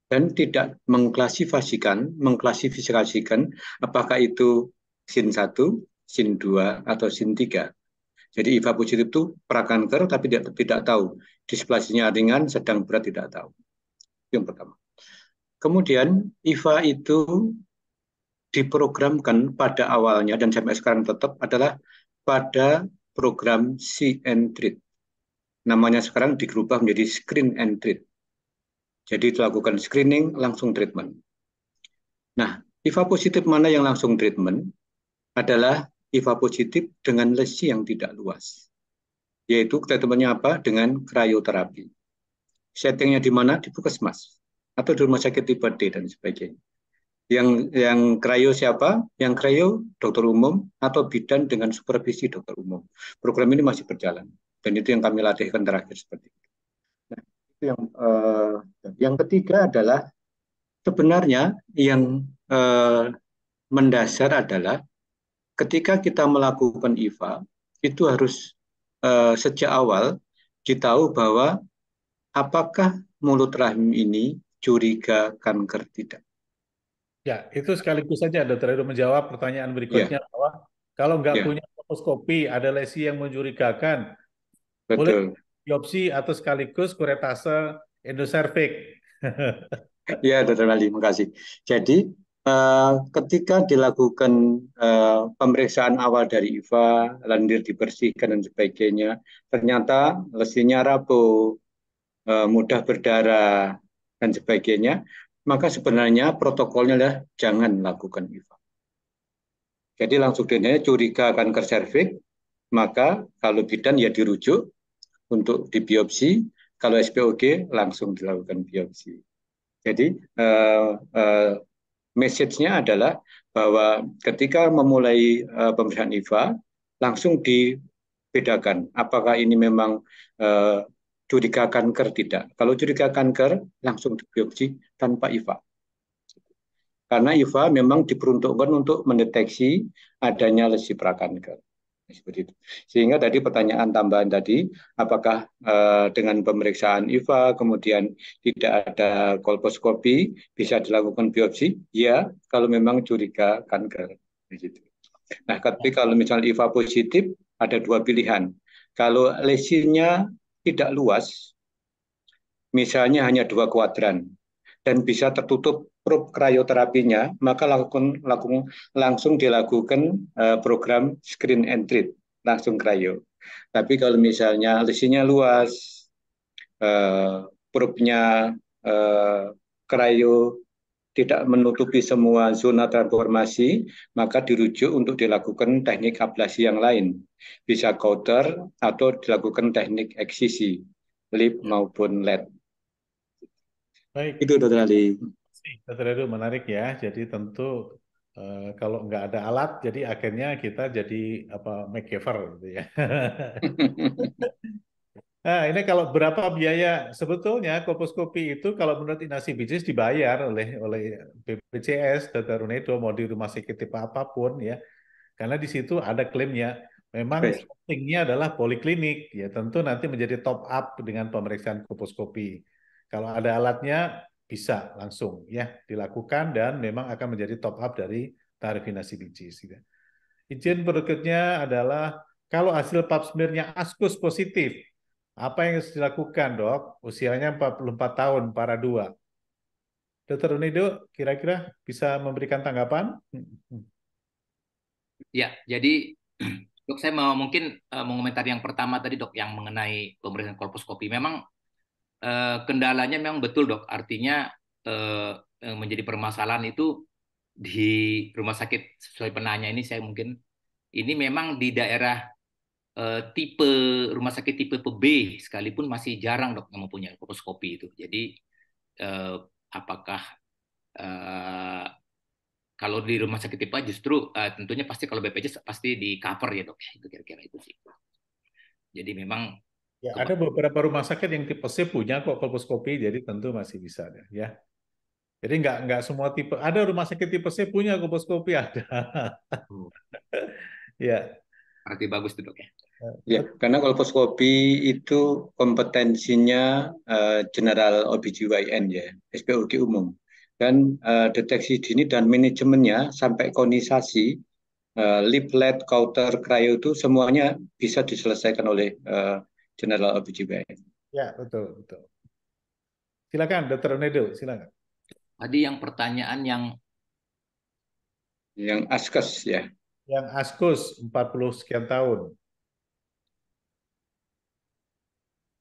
Dan tidak mengklasifikasikan apakah itu SIN 1, SIN 2, atau SIN 3. Jadi IVA positif itu prakanker tapi tidak tahu. Displasinya ringan, sedang, berat tidak tahu. Yang pertama. Kemudian IVA itu diprogramkan pada awalnya dan sampai sekarang tetap adalah pada program see and treat. Namanya sekarang diubah menjadi screen and treat. Jadi dilakukan screening, langsung treatment. Nah, IVA positif mana yang langsung treatment adalah IVA positif dengan lesi yang tidak luas. Yaitu treatmentnya apa? Dengan krioterapi. Settingnya di mana? Di puskesmas atau di rumah sakit tipe D dan sebagainya. Yang krio siapa? Yang krio dokter umum atau bidan dengan supervisi dokter umum. Program ini masih berjalan dan itu yang kami latihkan terakhir seperti itu. Nah, itu yang ketiga adalah sebenarnya yang mendasar adalah ketika kita melakukan IVA itu harus sejak awal ditahu bahwa apakah mulut rahim ini curiga kanker tidak. Ya, itu sekaligus saja Dokter Edu menjawab pertanyaan berikutnya Ya, bahwa kalau nggak ya, punya kolposkopi, ada lesi yang mencurigakan, boleh betul. biopsi atau sekaligus kuretase endoservix. Ya, Dr. Ali, makasih. Jadi, ketika dilakukan pemeriksaan awal dari IVA, lendir dibersihkan dan sebagainya, ternyata lesinya rapuh, mudah berdarah, dan sebagainya, maka sebenarnya protokolnya adalah jangan lakukan IVA. Jadi langsung dinilai curiga kanker serviks, maka kalau bidan ya dirujuk untuk dibiopsi, kalau SPOG langsung dilakukan biopsi. Jadi message-nya adalah bahwa ketika memulai pemeriksaan IVA, langsung dibedakan apakah ini memang curiga kanker tidak. Kalau curiga kanker, langsung dibiopsi tanpa IVA. Karena IVA memang diperuntukkan untuk mendeteksi adanya lesi prakanker. Seperti itu. Sehingga tadi pertanyaan tambahan tadi, apakah dengan pemeriksaan IVA kemudian tidak ada kolposkopi bisa dilakukan biopsi? Ya, kalau memang curiga kanker. Begitu. Nah, tapi kalau misalnya IVA positif ada dua pilihan. Kalau lesinya tidak luas, misalnya hanya 2 kuadran dan bisa tertutup probe krioterapinya, maka langsung dilakukan program screen and treat, langsung krio. Tapi kalau misalnya lesinya luas, probe-nya krio tidak menutupi semua zona transformasi, maka dirujuk untuk dilakukan teknik ablasi yang lain. Bisa Cauter atau dilakukan teknik eksisi, lip maupun LED. Baik, Itu Dr. Ali. Dokter Edu menarik ya. Jadi tentu kalau nggak ada alat, jadi akhirnya kita jadi apa makeover gitu ya. Nah, ini kalau berapa biaya sebetulnya kolposkopi itu kalau menurut Inasi Bisnis dibayar oleh BPJS, Dr. Unedo, mau di rumah sakit tipe apapun ya, karena di situ ada klaimnya. Memang settingnya adalah poliklinik ya, tentu nanti menjadi top up dengan pemeriksaan kolposkopi. Kalau ada alatnya bisa langsung ya dilakukan dan memang akan menjadi top up dari tarif Inasi Bisnis. Gitu. Izin berikutnya adalah kalau hasil pap smear-nya askus positif. Apa yang harus dilakukan, Dok? Usianya 44 tahun, para dua. Dokter Unido, kira-kira bisa memberikan tanggapan? Ya, jadi dok saya mau mungkin mengomentari yang pertama tadi dok yang mengenai pemeriksaan kolposkopi. Memang kendalanya memang betul dok. Artinya yang menjadi permasalahan itu di rumah sakit sesuai penanya ini saya mungkin ini memang di daerah tipe rumah sakit tipe B sekalipun masih jarang dok yang mempunyai kolposcopy itu. Jadi apakah kalau di rumah sakit tipe A justru tentunya pasti kalau BPJS pasti di cover ya dok. Itu kira-kira itu sih. Jadi memang Ya, ada beberapa rumah sakit yang tipe C punya kok kolposcopy, jadi tentu masih bisa deh, ya. Jadi nggak semua tipe. Ada rumah sakit tipe C punya kolposcopy ada. Ya. berarti bagus tuh dok ya. Ya, karena kolposcopy itu kompetensinya General OBGYN ya, SPOG umum. Dan deteksi dini dan manajemennya sampai konisasi, leaflet, Cowter, cryo itu semuanya bisa diselesaikan oleh General OBGYN. Ya, betul, betul. Silakan, Dr. Nedo, silakan. Tadi yang pertanyaan yang ASKES ya. Yang ASKUS 40 sekian tahun.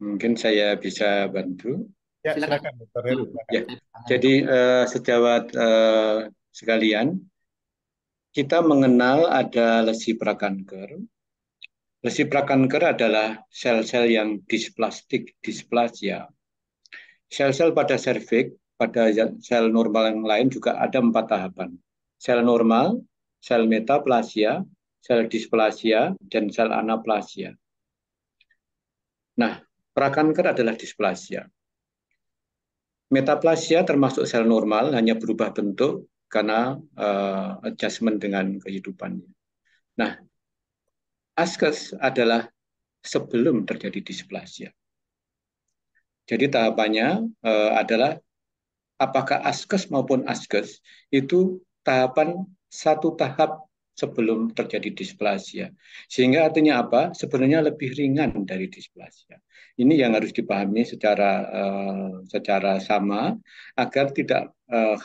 Mungkin saya bisa bantu. Ya, silakan Dr. Heru. Ya, jadi sejawat sekalian, kita mengenal ada lesi prakanker. Lesi prakanker adalah sel-sel yang displastik, displasia. Sel-sel pada serviks, pada sel normal yang lain juga ada 4 tahapan. Sel normal, sel metaplasia, sel displasia, dan sel anaplasia. Nah, prakanker adalah displasia. Metaplasia termasuk sel normal, hanya berubah bentuk karena adjustment dengan kehidupannya. Nah, ASKES adalah sebelum terjadi displasia. Jadi tahapannya adalah apakah ASKES maupun ASKES itu tahapan satu tahap sebelum terjadi displasia. Sehingga artinya apa? Sebenarnya lebih ringan dari displasia. Ini yang harus dipahami secara sama agar tidak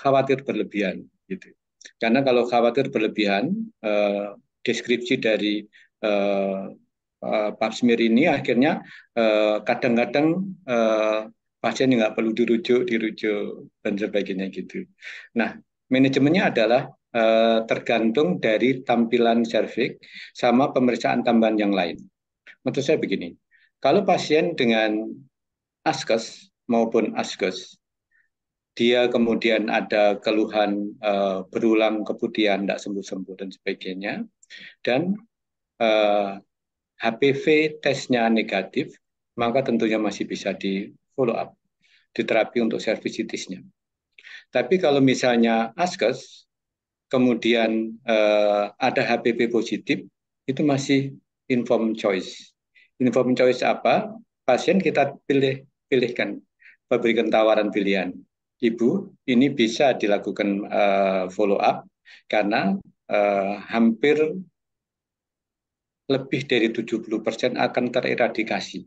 khawatir berlebihan. Gitu. Karena kalau khawatir berlebihan, deskripsi dari Pap smear ini akhirnya kadang-kadang pasien nggak perlu dirujuk dan sebagainya gitu. Nah, manajemennya adalah tergantung dari tampilan serviks sama pemeriksaan tambahan yang lain. Menurut saya begini, kalau pasien dengan ASKES maupun ASKES, dia kemudian ada keluhan berulang keputihan, tidak sembuh-sembuh dan sebagainya, dan HPV tesnya negatif, maka tentunya masih bisa di follow up, diterapi untuk cervicitisnya. Tapi kalau misalnya ASKES, kemudian ada HPV positif, itu masih informed choice. Informed choice apa? Pasien kita pilihkan, berikan tawaran pilihan. Ibu, ini bisa dilakukan follow up karena hampir lebih dari 70% akan tereradikasi.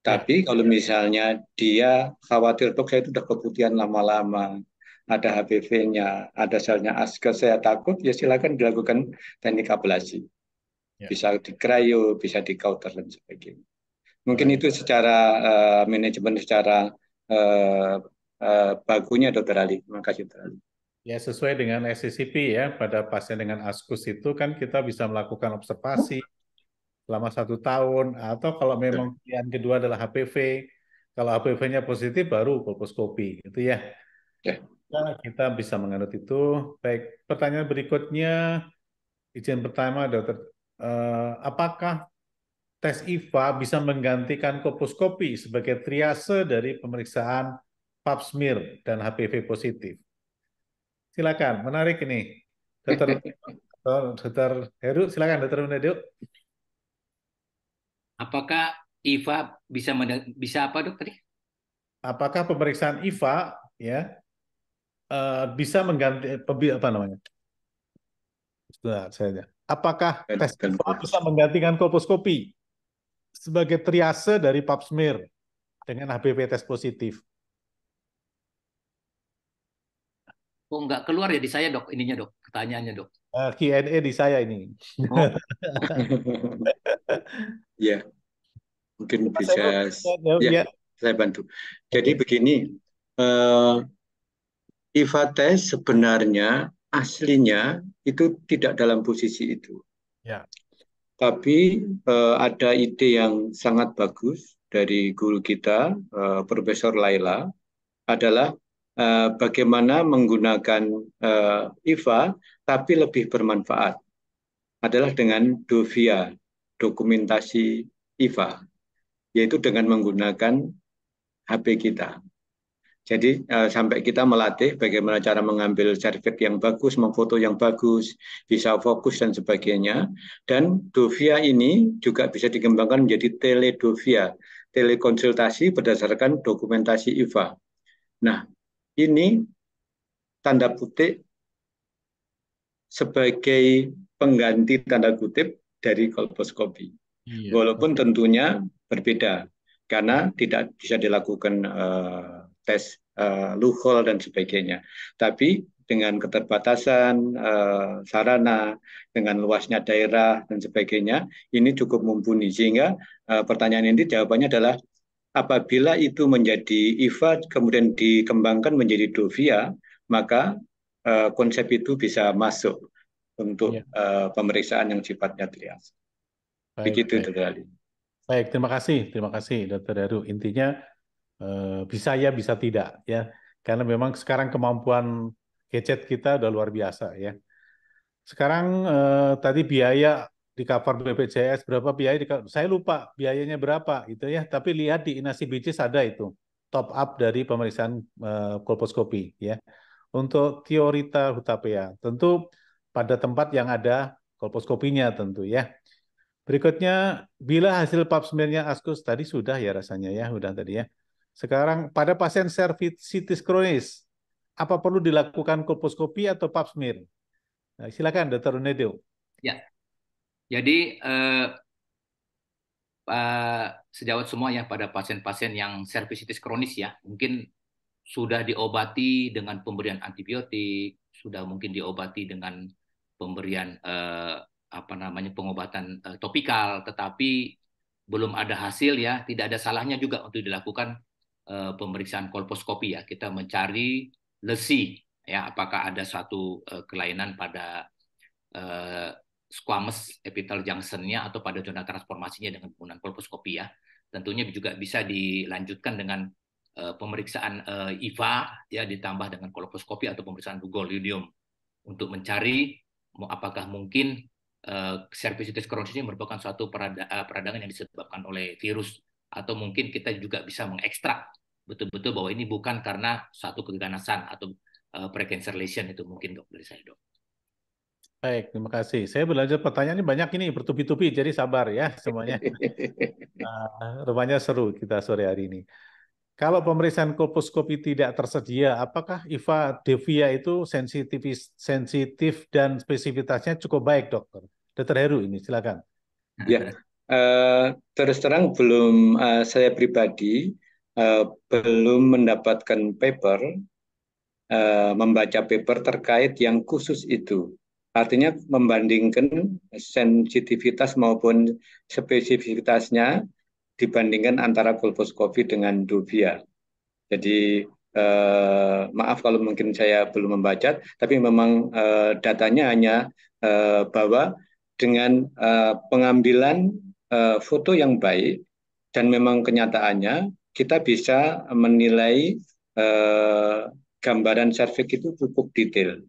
Tapi kalau misalnya dia khawatir, dok saya itu udah keputihan lama-lama, ada HPV-nya, ada selnya ASKES, saya takut, ya silakan dilakukan teknik ablasi. Bisa di cryo, bisa di Cowter dan sebagainya. Mungkin itu secara manajemen, secara bagunya Dr. Ali. Terima kasih Dr. Ali. Ya, sesuai dengan SCCP ya, pada pasien dengan ASKUS itu kan kita bisa melakukan observasi selama 1 tahun, atau kalau memang pilihan kedua adalah HPV, kalau HPV-nya positif baru kolposcopy, gitu ya. Nah, kita bisa menganut itu. Baik, pertanyaan berikutnya, izin pertama dokter, apakah tes IVA bisa menggantikan kolposcopy sebagai triase dari pemeriksaan Pap smear dan HPV positif? Silakan, menarik ini. Dr. Heru, silakan Dr. Menedo. Apakah IVA bisa apa dok tadi? Apakah pemeriksaan IVA ya bisa mengganti apa namanya? Apakah tes IVA bisa menggantikan kolposcopy sebagai triase dari Pap smear dengan HPV tes positif? Oh, nggak keluar ya di saya dok, ininya dok, pertanyaannya dok. Q&A di saya ini. Oh. Ya, mungkin bisa saya bantu. Jadi begini, IVA tes sebenarnya aslinya itu tidak dalam posisi itu. Ya. tapi ada ide yang sangat bagus dari guru kita, Profesor Laila, adalah bagaimana menggunakan IVA tapi lebih bermanfaat adalah dengan Dovia, dokumentasi IVA, yaitu dengan menggunakan HP kita. Jadi sampai kita melatih bagaimana cara mengambil servet yang bagus, memfoto yang bagus, bisa fokus dan sebagainya. Dan Dovia ini juga bisa dikembangkan menjadi teledovia, telekonsultasi berdasarkan dokumentasi IVA. Nah, ini tanda kutip sebagai pengganti tanda kutip dari kolposkopi. Iya. Walaupun tentunya berbeda, karena tidak bisa dilakukan tes Luhol dan sebagainya. Tapi dengan keterbatasan sarana, dengan luasnya daerah dan sebagainya, ini cukup mumpuni. Sehingga pertanyaan ini jawabannya adalah apabila itu menjadi IVA kemudian dikembangkan menjadi Dovia, maka konsep itu bisa masuk untuk pemeriksaan yang sifatnya trias. Begitu, Dr. Ali. Baik, terima kasih Dr. Heru. Intinya bisa ya, bisa tidak ya, karena memang sekarang kemampuan gadget kita udah luar biasa ya. Sekarang tadi biaya di cover BPJS berapa biaya? Saya lupa biayanya berapa itu ya. Tapi lihat di Inasi Bicis ada itu top up dari pemeriksaan kolposkopi ya. Untuk Teorita Hutapea tentu pada tempat yang ada kolposkopinya tentu ya. Berikutnya, bila hasil pap smear-nya askus tadi sudah ya rasanya ya, udah tadi ya. Sekarang pada pasien cervicitis kronis, apa perlu dilakukan kolposkopi atau pap smear? Nah, silakan Dr. Unedo. Ya, jadi sejawat semua ya pada pasien-pasien yang cervicitis kronis ya, mungkin sudah diobati dengan pemberian antibiotik, sudah mungkin diobati dengan pemberian pengobatan topikal, tetapi belum ada hasil ya, tidak ada salahnya juga untuk dilakukan pemeriksaan kolposkopi ya. Kita mencari lesi ya, apakah ada suatu kelainan pada squamous epithelial junction-nya atau pada zona transformasinya dengan penggunaan kolposkopi ya. Tentunya juga bisa dilanjutkan dengan pemeriksaan IVA ya, ditambah dengan kolposkopi atau pemeriksaan dugolidium untuk mencari apakah mungkin cervicitis kronis ini merupakan suatu peradangan yang disebabkan oleh virus, atau mungkin kita juga bisa mengekstrak betul-betul bahwa ini bukan karena suatu keganasan atau precancer lesion. Itu mungkin dok dari saya, dok. Baik, terima kasih. Saya berlanjut, pertanyaannya banyak ini bertubi-tubi, jadi sabar ya semuanya. Rupanya seru kita sore hari ini. Kalau pemeriksaan kolposkopi tidak tersedia, apakah IVA Devia itu sensitif dan spesifitasnya cukup baik, dokter? Dr. Heru ini, silakan. Ya, terus terang belum, saya pribadi belum mendapatkan paper, membaca paper terkait yang khusus itu. Artinya membandingkan sensitivitas maupun spesifitasnya dibandingkan antara kolposkopi dengan Dovia. Jadi maaf kalau mungkin saya belum membaca, tapi memang datanya hanya bahwa dengan pengambilan foto yang baik dan memang kenyataannya kita bisa menilai gambaran serviks itu cukup detail.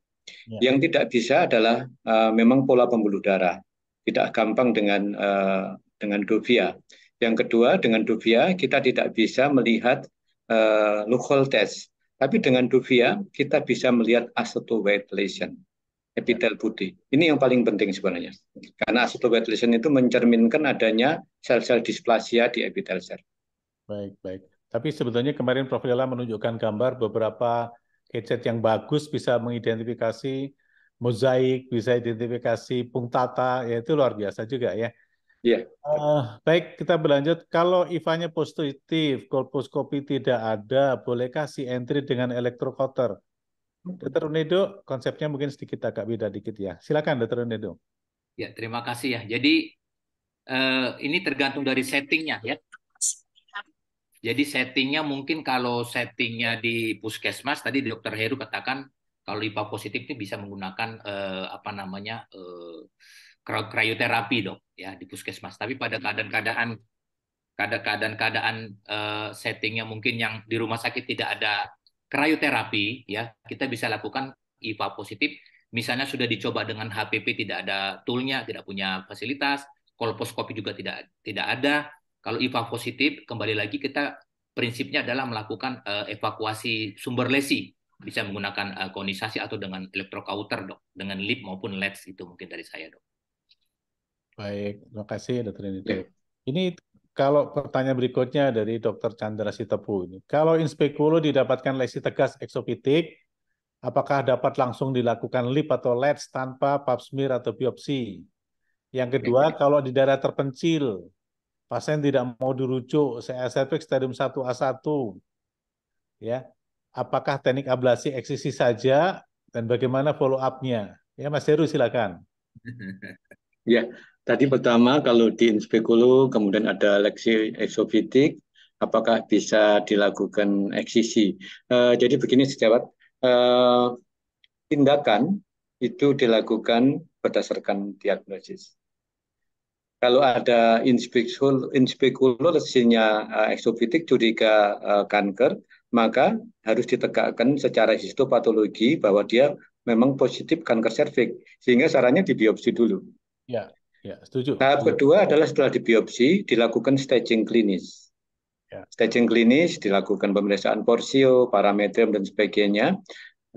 Yang tidak bisa adalah memang pola pembuluh darah, tidak gampang dengan Dovia. Yang kedua, dengan Dovia kita tidak bisa melihat Luhol test, tapi dengan Dovia kita bisa melihat acetoacetate lesion, epitel putih. Ini yang paling penting sebenarnya, karena acetoacetate lesion itu mencerminkan adanya sel-sel displasia di epitel sel. Baik, baik. Tapi sebetulnya kemarin Prof. Lela menunjukkan gambar beberapa gadget yang bagus bisa mengidentifikasi mozaik, bisa identifikasi punktata, ya itu luar biasa juga ya. Iya. Baik, kita berlanjut. Kalau IVA-nya positif, kolposkopi tidak ada, bolehkah si entry dengan elektrocutter? Dr. Unedo, konsepnya mungkin sedikit agak beda dikit ya. Silakan, Dr. Unedo. Ya, terima kasih ya. Jadi ini tergantung dari settingnya ya. Jadi settingnya mungkin kalau settingnya di puskesmas tadi Dr. Heru katakan kalau IVA positif ini bisa menggunakan krioterapi dok ya di puskesmas. Tapi pada keadaan settingnya mungkin yang di rumah sakit tidak ada krioterapi ya, kita bisa lakukan IVA positif. Misalnya sudah dicoba dengan HPP, tidak ada toolnya, tidak punya fasilitas, kolposkopi juga tidak ada. Kalau IVA positif, kembali lagi kita prinsipnya adalah melakukan evakuasi sumber lesi, bisa menggunakan konisasi atau dengan elektrokauter dok, dengan lip maupun LEDs. Itu mungkin dari saya dok. Baik, terima kasih Dr. Nito. Ini kalau pertanyaan berikutnya dari Dr. Chandra Sitepu ini. Kalau in speculo didapatkan lesi tegas eksopitik, apakah dapat langsung dilakukan lip atau LEDs tanpa pap smear atau biopsi? Yang kedua, kalau di daerah terpencil, pasien tidak mau dirujuk, CA cervix stadium 1A1, ya, apakah teknik ablasi eksisi saja dan bagaimana follow up-nya? Ya, Mas Heru silakan. Ya, tadi pertama kalau di inspekulu kemudian ada lesi eksofitik, apakah bisa dilakukan eksisi? Jadi begini sejawat, tindakan itu dilakukan berdasarkan diagnosis. Kalau ada inspekulu lesinya eksofitik curiga kanker, maka harus ditegakkan secara histopatologi bahwa dia memang positif kanker serviks, sehingga sarannya dibiopsi dulu. Ya, setuju. Tahap kedua adalah setelah dibiopsi dilakukan staging klinis. Ya. Staging klinis dilakukan pemeriksaan porsio, parametrium dan sebagainya.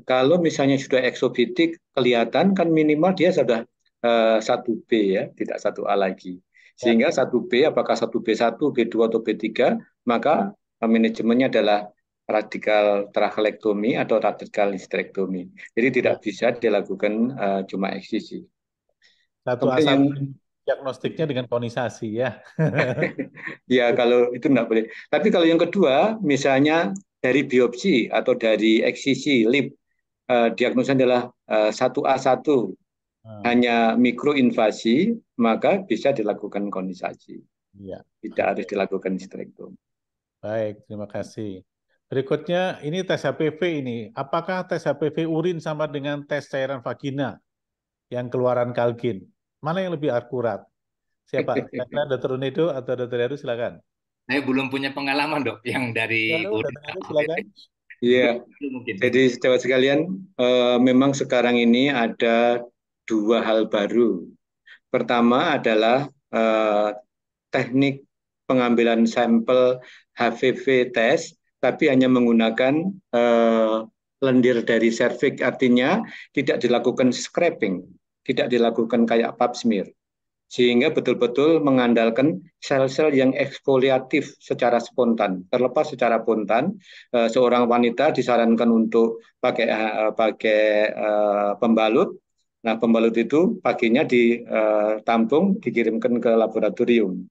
Kalau misalnya sudah eksofitik, kelihatan kan minimal dia sudah 1B ya, tidak 1A lagi. Sehingga 1B, apakah 1B1, B2 atau B3, maka manajemennya adalah radikal trachelectomy atau radikal hysterectomy. Jadi tidak bisa dilakukan cuma eksisi. Kemudian diagnostiknya dengan konisasi ya. Ya kalau itu enggak boleh. Tapi kalau yang kedua, misalnya dari biopsi atau dari eksisi lip, diagnosa adalah 1A1, hanya mikroinvasi, maka bisa dilakukan konisasi. Ya. Tidak harus dilakukan hysterectomy. Baik, terima kasih. Berikutnya, ini tes HPV ini. Apakah tes HPV urin sama dengan tes cairan vagina yang keluaran Calgin? Mana yang lebih akurat? Siapa? Dr. Unedo atau Dr. Heru, silakan. Saya belum punya pengalaman dok yang dari urin. Silakan. Iya, jadi sahabat sekalian, memang sekarang ini ada dua hal baru. Pertama adalah teknik pengambilan sampel HPV test, tapi hanya menggunakan lendir dari serviks, artinya tidak dilakukan scraping, tidak dilakukan kayak pap smear. Sehingga betul-betul mengandalkan sel-sel yang eksfoliatif secara spontan. Terlepas secara spontan, seorang wanita disarankan untuk pakai pembalut. Nah, pembalut itu paginya ditampung, dikirimkan ke laboratorium.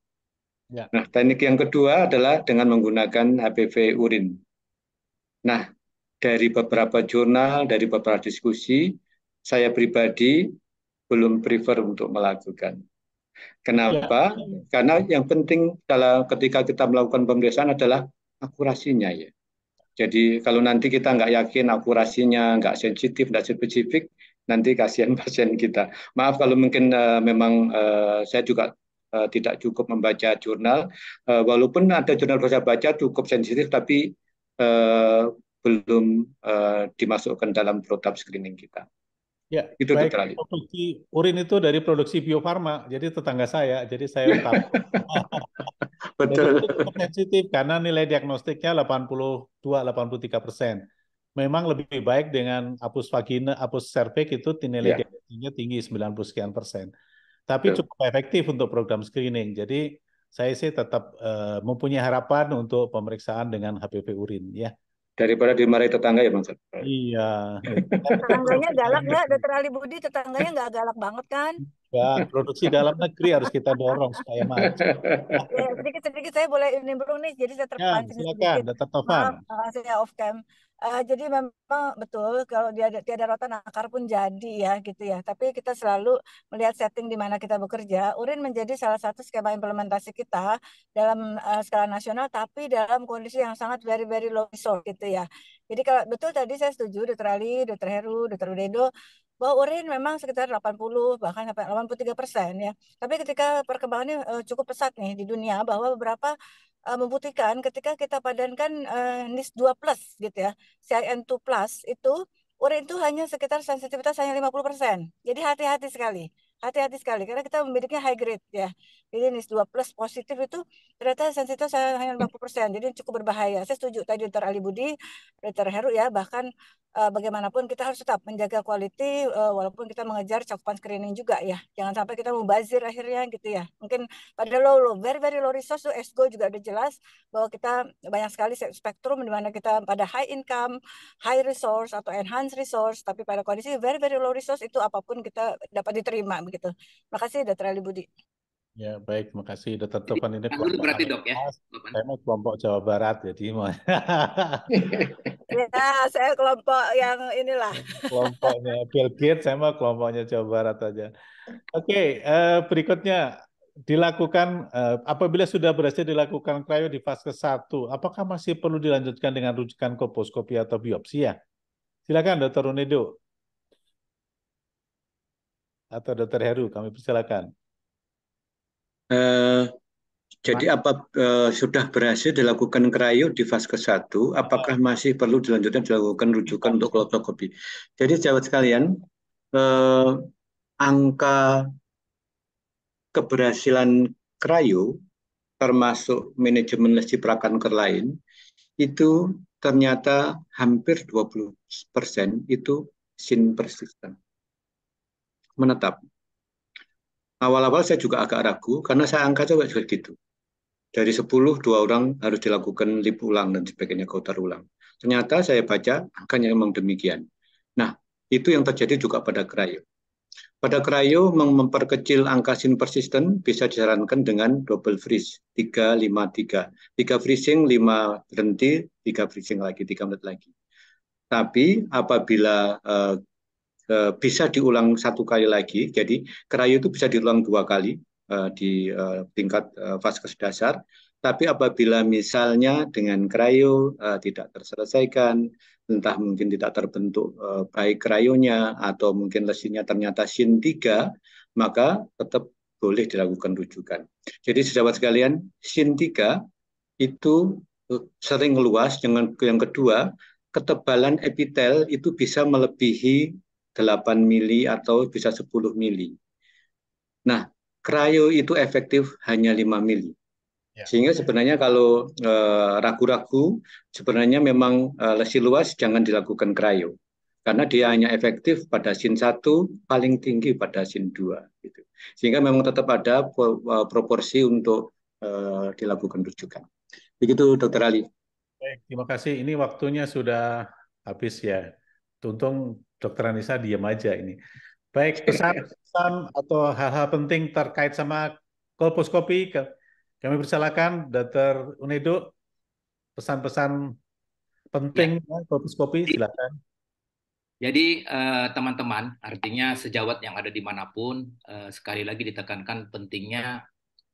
Ya. Nah, teknik yang kedua adalah dengan menggunakan HPV urin. Nah, dari beberapa jurnal, dari beberapa diskusi, saya pribadi belum prefer untuk melakukan. Kenapa? Karena yang penting ketika kita melakukan pemeriksaan adalah akurasinya ya. Jadi kalau nanti kita nggak yakin akurasinya, nggak sensitif, nggak spesifik, nanti kasihan pasien kita. Maaf kalau mungkin memang saya juga tidak cukup membaca jurnal. Walaupun ada jurnal saya baca cukup sensitif, tapi belum dimasukkan dalam protap screening kita. Ya, itu baik. Produksi urin itu dari produksi Bio Farma, jadi tetangga saya, jadi saya tahu. Betul. Jadi itu sensitif karena nilai diagnostiknya 82-83%. Memang lebih baik dengan apus vagina, apus cervix itu nilai diagnostiknya tinggi 90 sekian %. Tapi cukup efektif untuk program screening. Jadi saya sih tetap mempunyai harapan untuk pemeriksaan dengan HPV urin ya. Daripada dimarahi tetangga ya Bang. Iya. Tetangganya galak nggak, Dr. Ali Budi? Tetangganya nggak galak banget kan? Ya, produksi dalam negeri harus kita dorong supaya maju. Ya, sedikit-sedikit saya boleh nimbrung nih, jadi saya terpancing silakan, sedikit. Dr. Tovan. Maaf, saya off cam. Jadi memang betul kalau dia tiada rotan akar pun jadi ya gitu ya. Tapi kita selalu melihat setting di mana kita bekerja. Urin menjadi salah satu skema implementasi kita dalam skala nasional, tapi dalam kondisi yang sangat very very low resource gitu ya. Jadi kalau betul tadi saya setuju Dr. Ali, Dr. Heru, Dr. Udedo bahwa urin memang sekitar 80 bahkan sampai 83% ya. Tapi ketika perkembangannya cukup pesat nih di dunia bahwa beberapa membuktikan ketika kita padankan NIS2 plus gitu ya, CIN2 plus itu urin itu hanya sekitar sensitivitas hanya 50%. Jadi hati-hati sekali. Hati-hati sekali karena kita memiliki high grade ya. Jadi NIS2 plus positif itu ternyata sensitivitas hanya 50%. Jadi cukup berbahaya. Saya setuju tadi Dr. Ali Budi, Dr. Heru ya, bahkan bagaimanapun kita harus tetap menjaga quality walaupun kita mengejar cakupan screening juga ya. Jangan sampai kita mubazir akhirnya gitu ya. Mungkin pada very very low resource tuh ESGO juga udah jelas bahwa kita banyak sekali spektrum di mana kita pada high income, high resource atau enhanced resource, tapi pada kondisi very very low resource itu apapun kita dapat diterima begitu. Makasih Dr. Ali Budi. Ya, baik, terima kasih. Dr. Jadi Topan ini kan dulu kelompok berarti dok ya. Mas. Topan. Saya mau kelompok Jawa Barat, jadi mau Ya, saya kelompok yang inilah. kelompoknya Bill Gates, saya mau kelompoknya Jawa Barat aja. Oke, berikutnya dilakukan apabila sudah berhasil dilakukan cryo di fase 1, apakah masih perlu dilanjutkan dengan rujukan kolposkopi atau biopsi ya? Silakan Dr. Unedo atau Dr. Heru, kami persilakan. Jadi sudah berhasil dilakukan cryo di fase ke-1, apakah masih perlu dilakukan rujukan untuk kolposkopi? Jadi sahabat sekalian, angka keberhasilan cryo termasuk manajemen lesi prakanker lain itu ternyata hampir 20% itu sin persisten, menetap. Awal-awal saya juga agak ragu karena saya angka coba juga gitu. Dari 10, 2 orang harus dilakukan lip ulang dan sebagainya, kautar ulang. Ternyata saya baca angkanya memang demikian. Nah, itu yang terjadi juga pada cryo. Pada cryo memperkecil angka sin persisten bisa disarankan dengan double freeze 3-5-3. 3 freezing, 5 berhenti, 3 freezing lagi, 3 menit lagi. Tapi apabila bisa diulang 1 kali lagi, jadi cryo itu bisa diulang 2 kali di tingkat fase dasar. Tapi apabila misalnya dengan cryo tidak terselesaikan, entah mungkin tidak terbentuk baik cryonya atau mungkin lesinya ternyata sin 3, maka tetap boleh dilakukan rujukan. Jadi sahabat sekalian, sin 3 itu sering luas. Yang kedua, ketebalan epitel itu bisa melebihi 8 mili atau bisa 10 mili. Nah, cryo itu efektif hanya 5 mili. Ya. Sehingga sebenarnya kalau ragu-ragu, sebenarnya memang lesi luas jangan dilakukan cryo. Karena dia hanya efektif pada sin 1, paling tinggi pada sin 2. Gitu. Sehingga memang tetap ada proporsi untuk dilakukan rujukan. Begitu Dr. Ali. Baik, terima kasih. Ini waktunya sudah habis ya. Untung Dr. Anissa diam aja ini. Baik, pesan-pesan atau hal-hal penting terkait sama kolposkopi, kami persilakan Dr. Unedo, pesan-pesan penting ya. Kolposkopi, silakan. Jadi teman-teman, artinya sejawat yang ada dimanapun, sekali lagi ditekankan pentingnya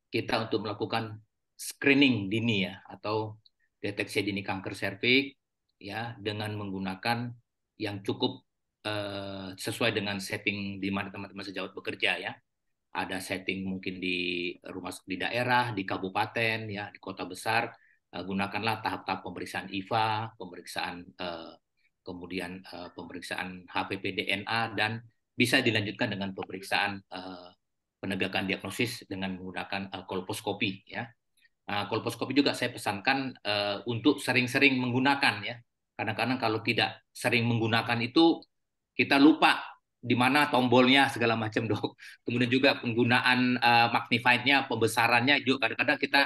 kita untuk melakukan screening dini ya, atau deteksi dini kanker serviks ya, dengan menggunakan yang cukup sesuai dengan setting di mana teman-teman sejawat bekerja ya. Ada setting mungkin di rumah di daerah, di kabupaten ya, di kota besar, gunakanlah tahap-tahap pemeriksaan IVA, pemeriksaan kemudian pemeriksaan HPP DNA, dan bisa dilanjutkan dengan pemeriksaan penegakan diagnosis dengan menggunakan kolposkopi ya. Kolposkopi juga saya pesankan untuk sering-sering menggunakan ya. Kadang-kadang kalau tidak sering menggunakan itu kita lupa di mana tombolnya segala macam dok. Kemudian juga penggunaan magnified-nya, pembesarannya juga kadang-kadang kita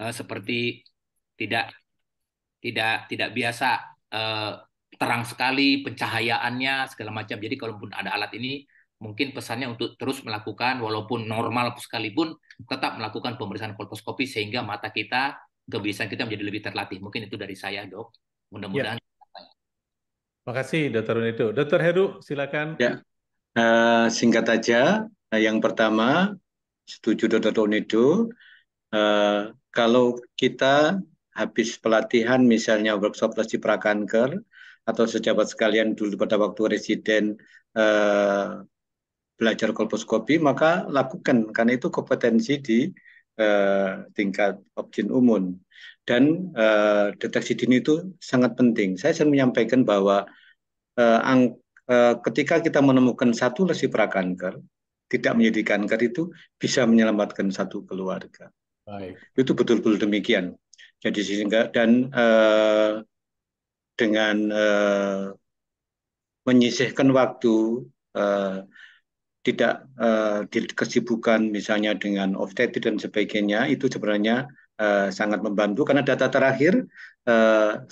seperti tidak biasa terang sekali pencahayaannya segala macam. Jadi kalaupun ada alat ini, mungkin pesannya untuk terus melakukan walaupun normal sekalipun tetap melakukan pemeriksaan kolposkopi sehingga mata kita, kebiasaan kita menjadi lebih terlatih. Mungkin itu dari saya dok. Mudah-mudahan. Makasih, Dr. Unedo. Dr. Heru, silakan. Ya, singkat aja. Yang pertama, setuju Dr. Unedo. Kalau kita habis pelatihan, misalnya workshop lesi prakanker, atau sejawat sekalian dulu pada waktu residen belajar kolposkopi, maka lakukan, karena itu kompetensi di tingkat objin umum. Dan deteksi dini itu sangat penting. Saya sering menyampaikan bahwa ketika kita menemukan satu lesi prakanker, tidak menjadi kanker, itu bisa menyelamatkan satu keluarga. Baik. Itu betul-betul demikian. Jadi sehingga dan dengan menyisihkan waktu, tidak di kesibukan misalnya dengan obstetrik dan sebagainya, itu sebenarnya sangat membantu, karena data terakhir 1-2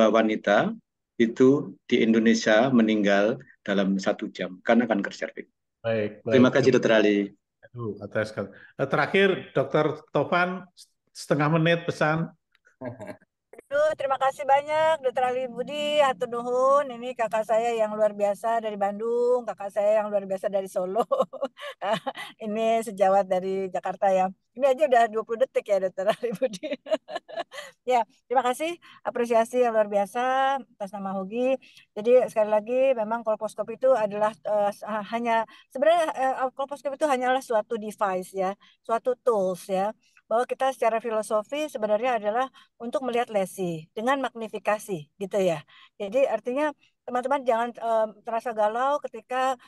wanita itu di Indonesia meninggal dalam 1 jam karena kanker serviks. Baik, baik. Terima kasih Dr. Ali. Terakhir, Dr. Tovan, setengah menit pesan. Aduh, terima kasih banyak Dr. Ali Budi, hatur nuhun. Ini kakak saya yang luar biasa dari Bandung, kakak saya yang luar biasa dari Solo. Ini sejawat dari Jakarta ya. Ini aja udah 20 detik ya Dr. Ali Budi. Ya, terima kasih, apresiasi yang luar biasa atas nama Hogi. Jadi sekali lagi memang kolposkop itu adalah hanya sebenarnya kolposkop itu hanyalah suatu device ya, suatu tools ya. Bahwa kita secara filosofi sebenarnya adalah untuk melihat lesi dengan magnifikasi gitu ya. Jadi artinya teman-teman jangan terasa galau ketika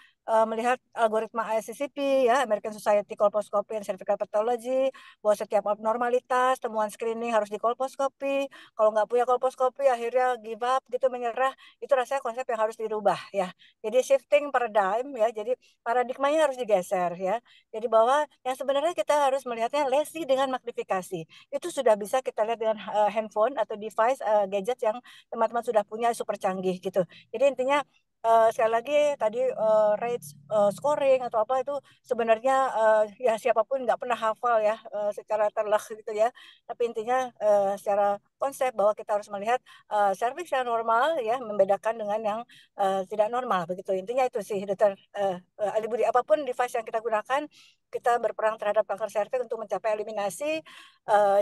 melihat algoritma ISCCP ya, American Society Colposcopy and Cervical Pathology, bahwa setiap abnormalitas temuan screening harus dikolposkopi. Kalau nggak punya kolposkopi akhirnya give up gitu, menyerah. Itu rasanya konsep yang harus dirubah ya. Jadi shifting paradigm ya. Jadi paradigmanya harus digeser ya. Jadi bahwa yang sebenarnya kita harus melihatnya lesi dengan magnifikasi. Itu sudah bisa kita lihat dengan handphone atau device gadget yang teman-teman sudah punya super canggih gitu. Jadi intinya sekali lagi tadi rate scoring atau apa itu sebenarnya ya siapapun nggak pernah hafal ya secara terlek gitu ya. Tapi intinya secara konsep bahwa kita harus melihat serviks yang normal ya membedakan dengan yang tidak normal begitu. Intinya itu sih Dr. Ali Budi, apapun device yang kita gunakan kita berperang terhadap kanker serviks untuk mencapai eliminasi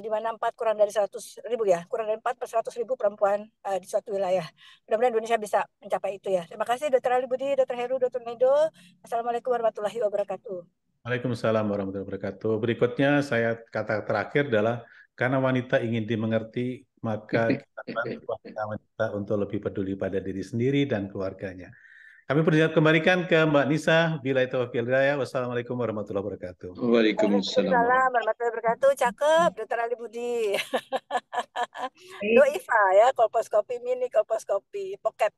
di mana 4 kurang dari 100.000 ya, kurang dari 4 per 100.000 perempuan di suatu wilayah. Mudah-mudahan Indonesia bisa mencapai itu ya. Terima kasih Dr. Ali Budi, Dr. Heru, Dr. Nedo. Assalamualaikum warahmatullahi wabarakatuh. Waalaikumsalam warahmatullahi wabarakatuh. Berikutnya kata terakhir adalah karena wanita ingin dimengerti, maka kita bantu wanita untuk lebih peduli pada diri sendiri dan keluarganya. Kami kembalikan ke Mbak Nisa. Bila itu hidayah. Wassalamualaikum warahmatullahi wabarakatuh. Waalaikumsalam. Warahmatullahi wabarakatuh. Cakep, Dr. Ali Budi. Do IFA ya, kolposkopi mini, kolposkopi pocket.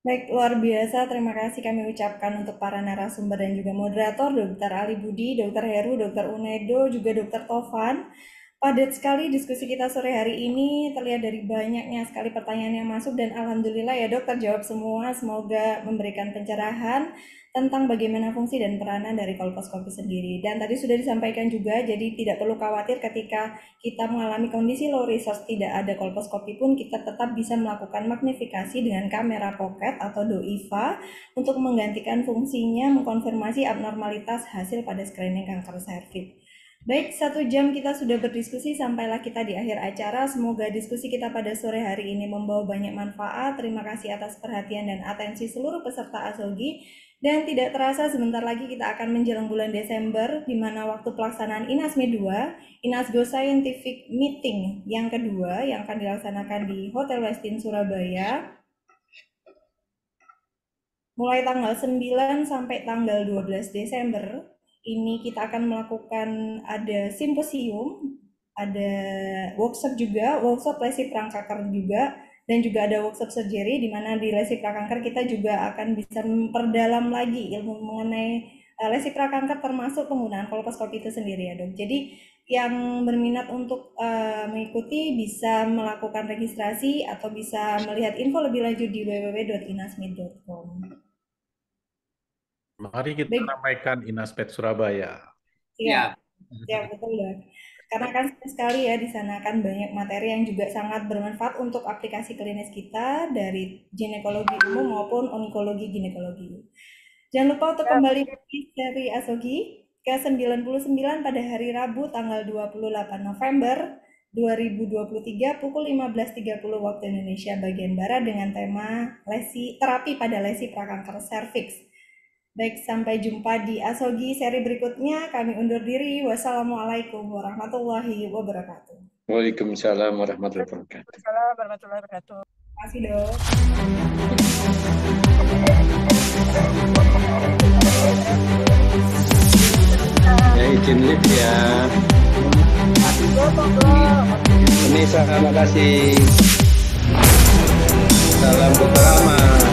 Baik, luar biasa. Terima kasih kami ucapkan untuk para narasumber dan juga moderator, Dr. Ali Budi, Dr. Heru, Dr. Unedo, juga Dr. Tovan. Padat sekali diskusi kita sore hari ini, terlihat dari banyaknya sekali pertanyaan yang masuk, dan alhamdulillah ya dok, terjawab semua. Semoga memberikan pencerahan tentang bagaimana fungsi dan peranan dari kolposkopi sendiri. Dan tadi sudah disampaikan juga, jadi tidak perlu khawatir ketika kita mengalami kondisi low resource tidak ada kolposkopi pun, kita tetap bisa melakukan magnifikasi dengan kamera pocket atau DOIVA untuk menggantikan fungsinya mengkonfirmasi abnormalitas hasil pada screening kanker serviks. Baik, 1 jam kita sudah berdiskusi, sampailah kita di akhir acara. Semoga diskusi kita pada sore hari ini membawa banyak manfaat. Terima kasih atas perhatian dan atensi seluruh peserta ASOGI. Dan tidak terasa sebentar lagi kita akan menjelang bulan Desember, di mana waktu pelaksanaan INASME 2, INASGO Scientific Meeting yang kedua, yang akan dilaksanakan di Hotel Westin Surabaya, mulai tanggal 9 sampai tanggal 12 Desember. Ini kita akan melakukan ada simposium, ada workshop juga, workshop lesi prakanker juga, dan juga ada workshop surgery, di mana di lesi prakanker kita juga akan bisa memperdalam lagi ilmu mengenai lesi prakanker termasuk penggunaan kolposkopi itu sendiri ya dok. Jadi yang berminat untuk mengikuti bisa melakukan registrasi atau bisa melihat info lebih lanjut di www.inasmed.com. Mari kita ramaikan Inasped Surabaya. Iya, ya, betul dok. Karena kan sayang sekali ya di sana kan banyak materi yang juga sangat bermanfaat untuk aplikasi klinis kita dari ginekologi umum maupun onkologi ginekologi. Jangan lupa untuk kembali di seri Asogi ke-99 pada hari Rabu tanggal 28 November 2023 pukul 15.30 waktu Indonesia bagian Barat dengan tema terapi pada lesi prakanker serviks. Baik, sampai jumpa di Asogi seri berikutnya. Kami undur diri. Wassalamualaikum warahmatullahi wabarakatuh. Waalaikumsalam warahmatullahi wabarakatuh. Waalaikumsalam warahmatullahi wabarakatuh. Terima kasih, Dok. Ya, izin lift ya. Ini terima kasih. Salam Dr. Ahmad.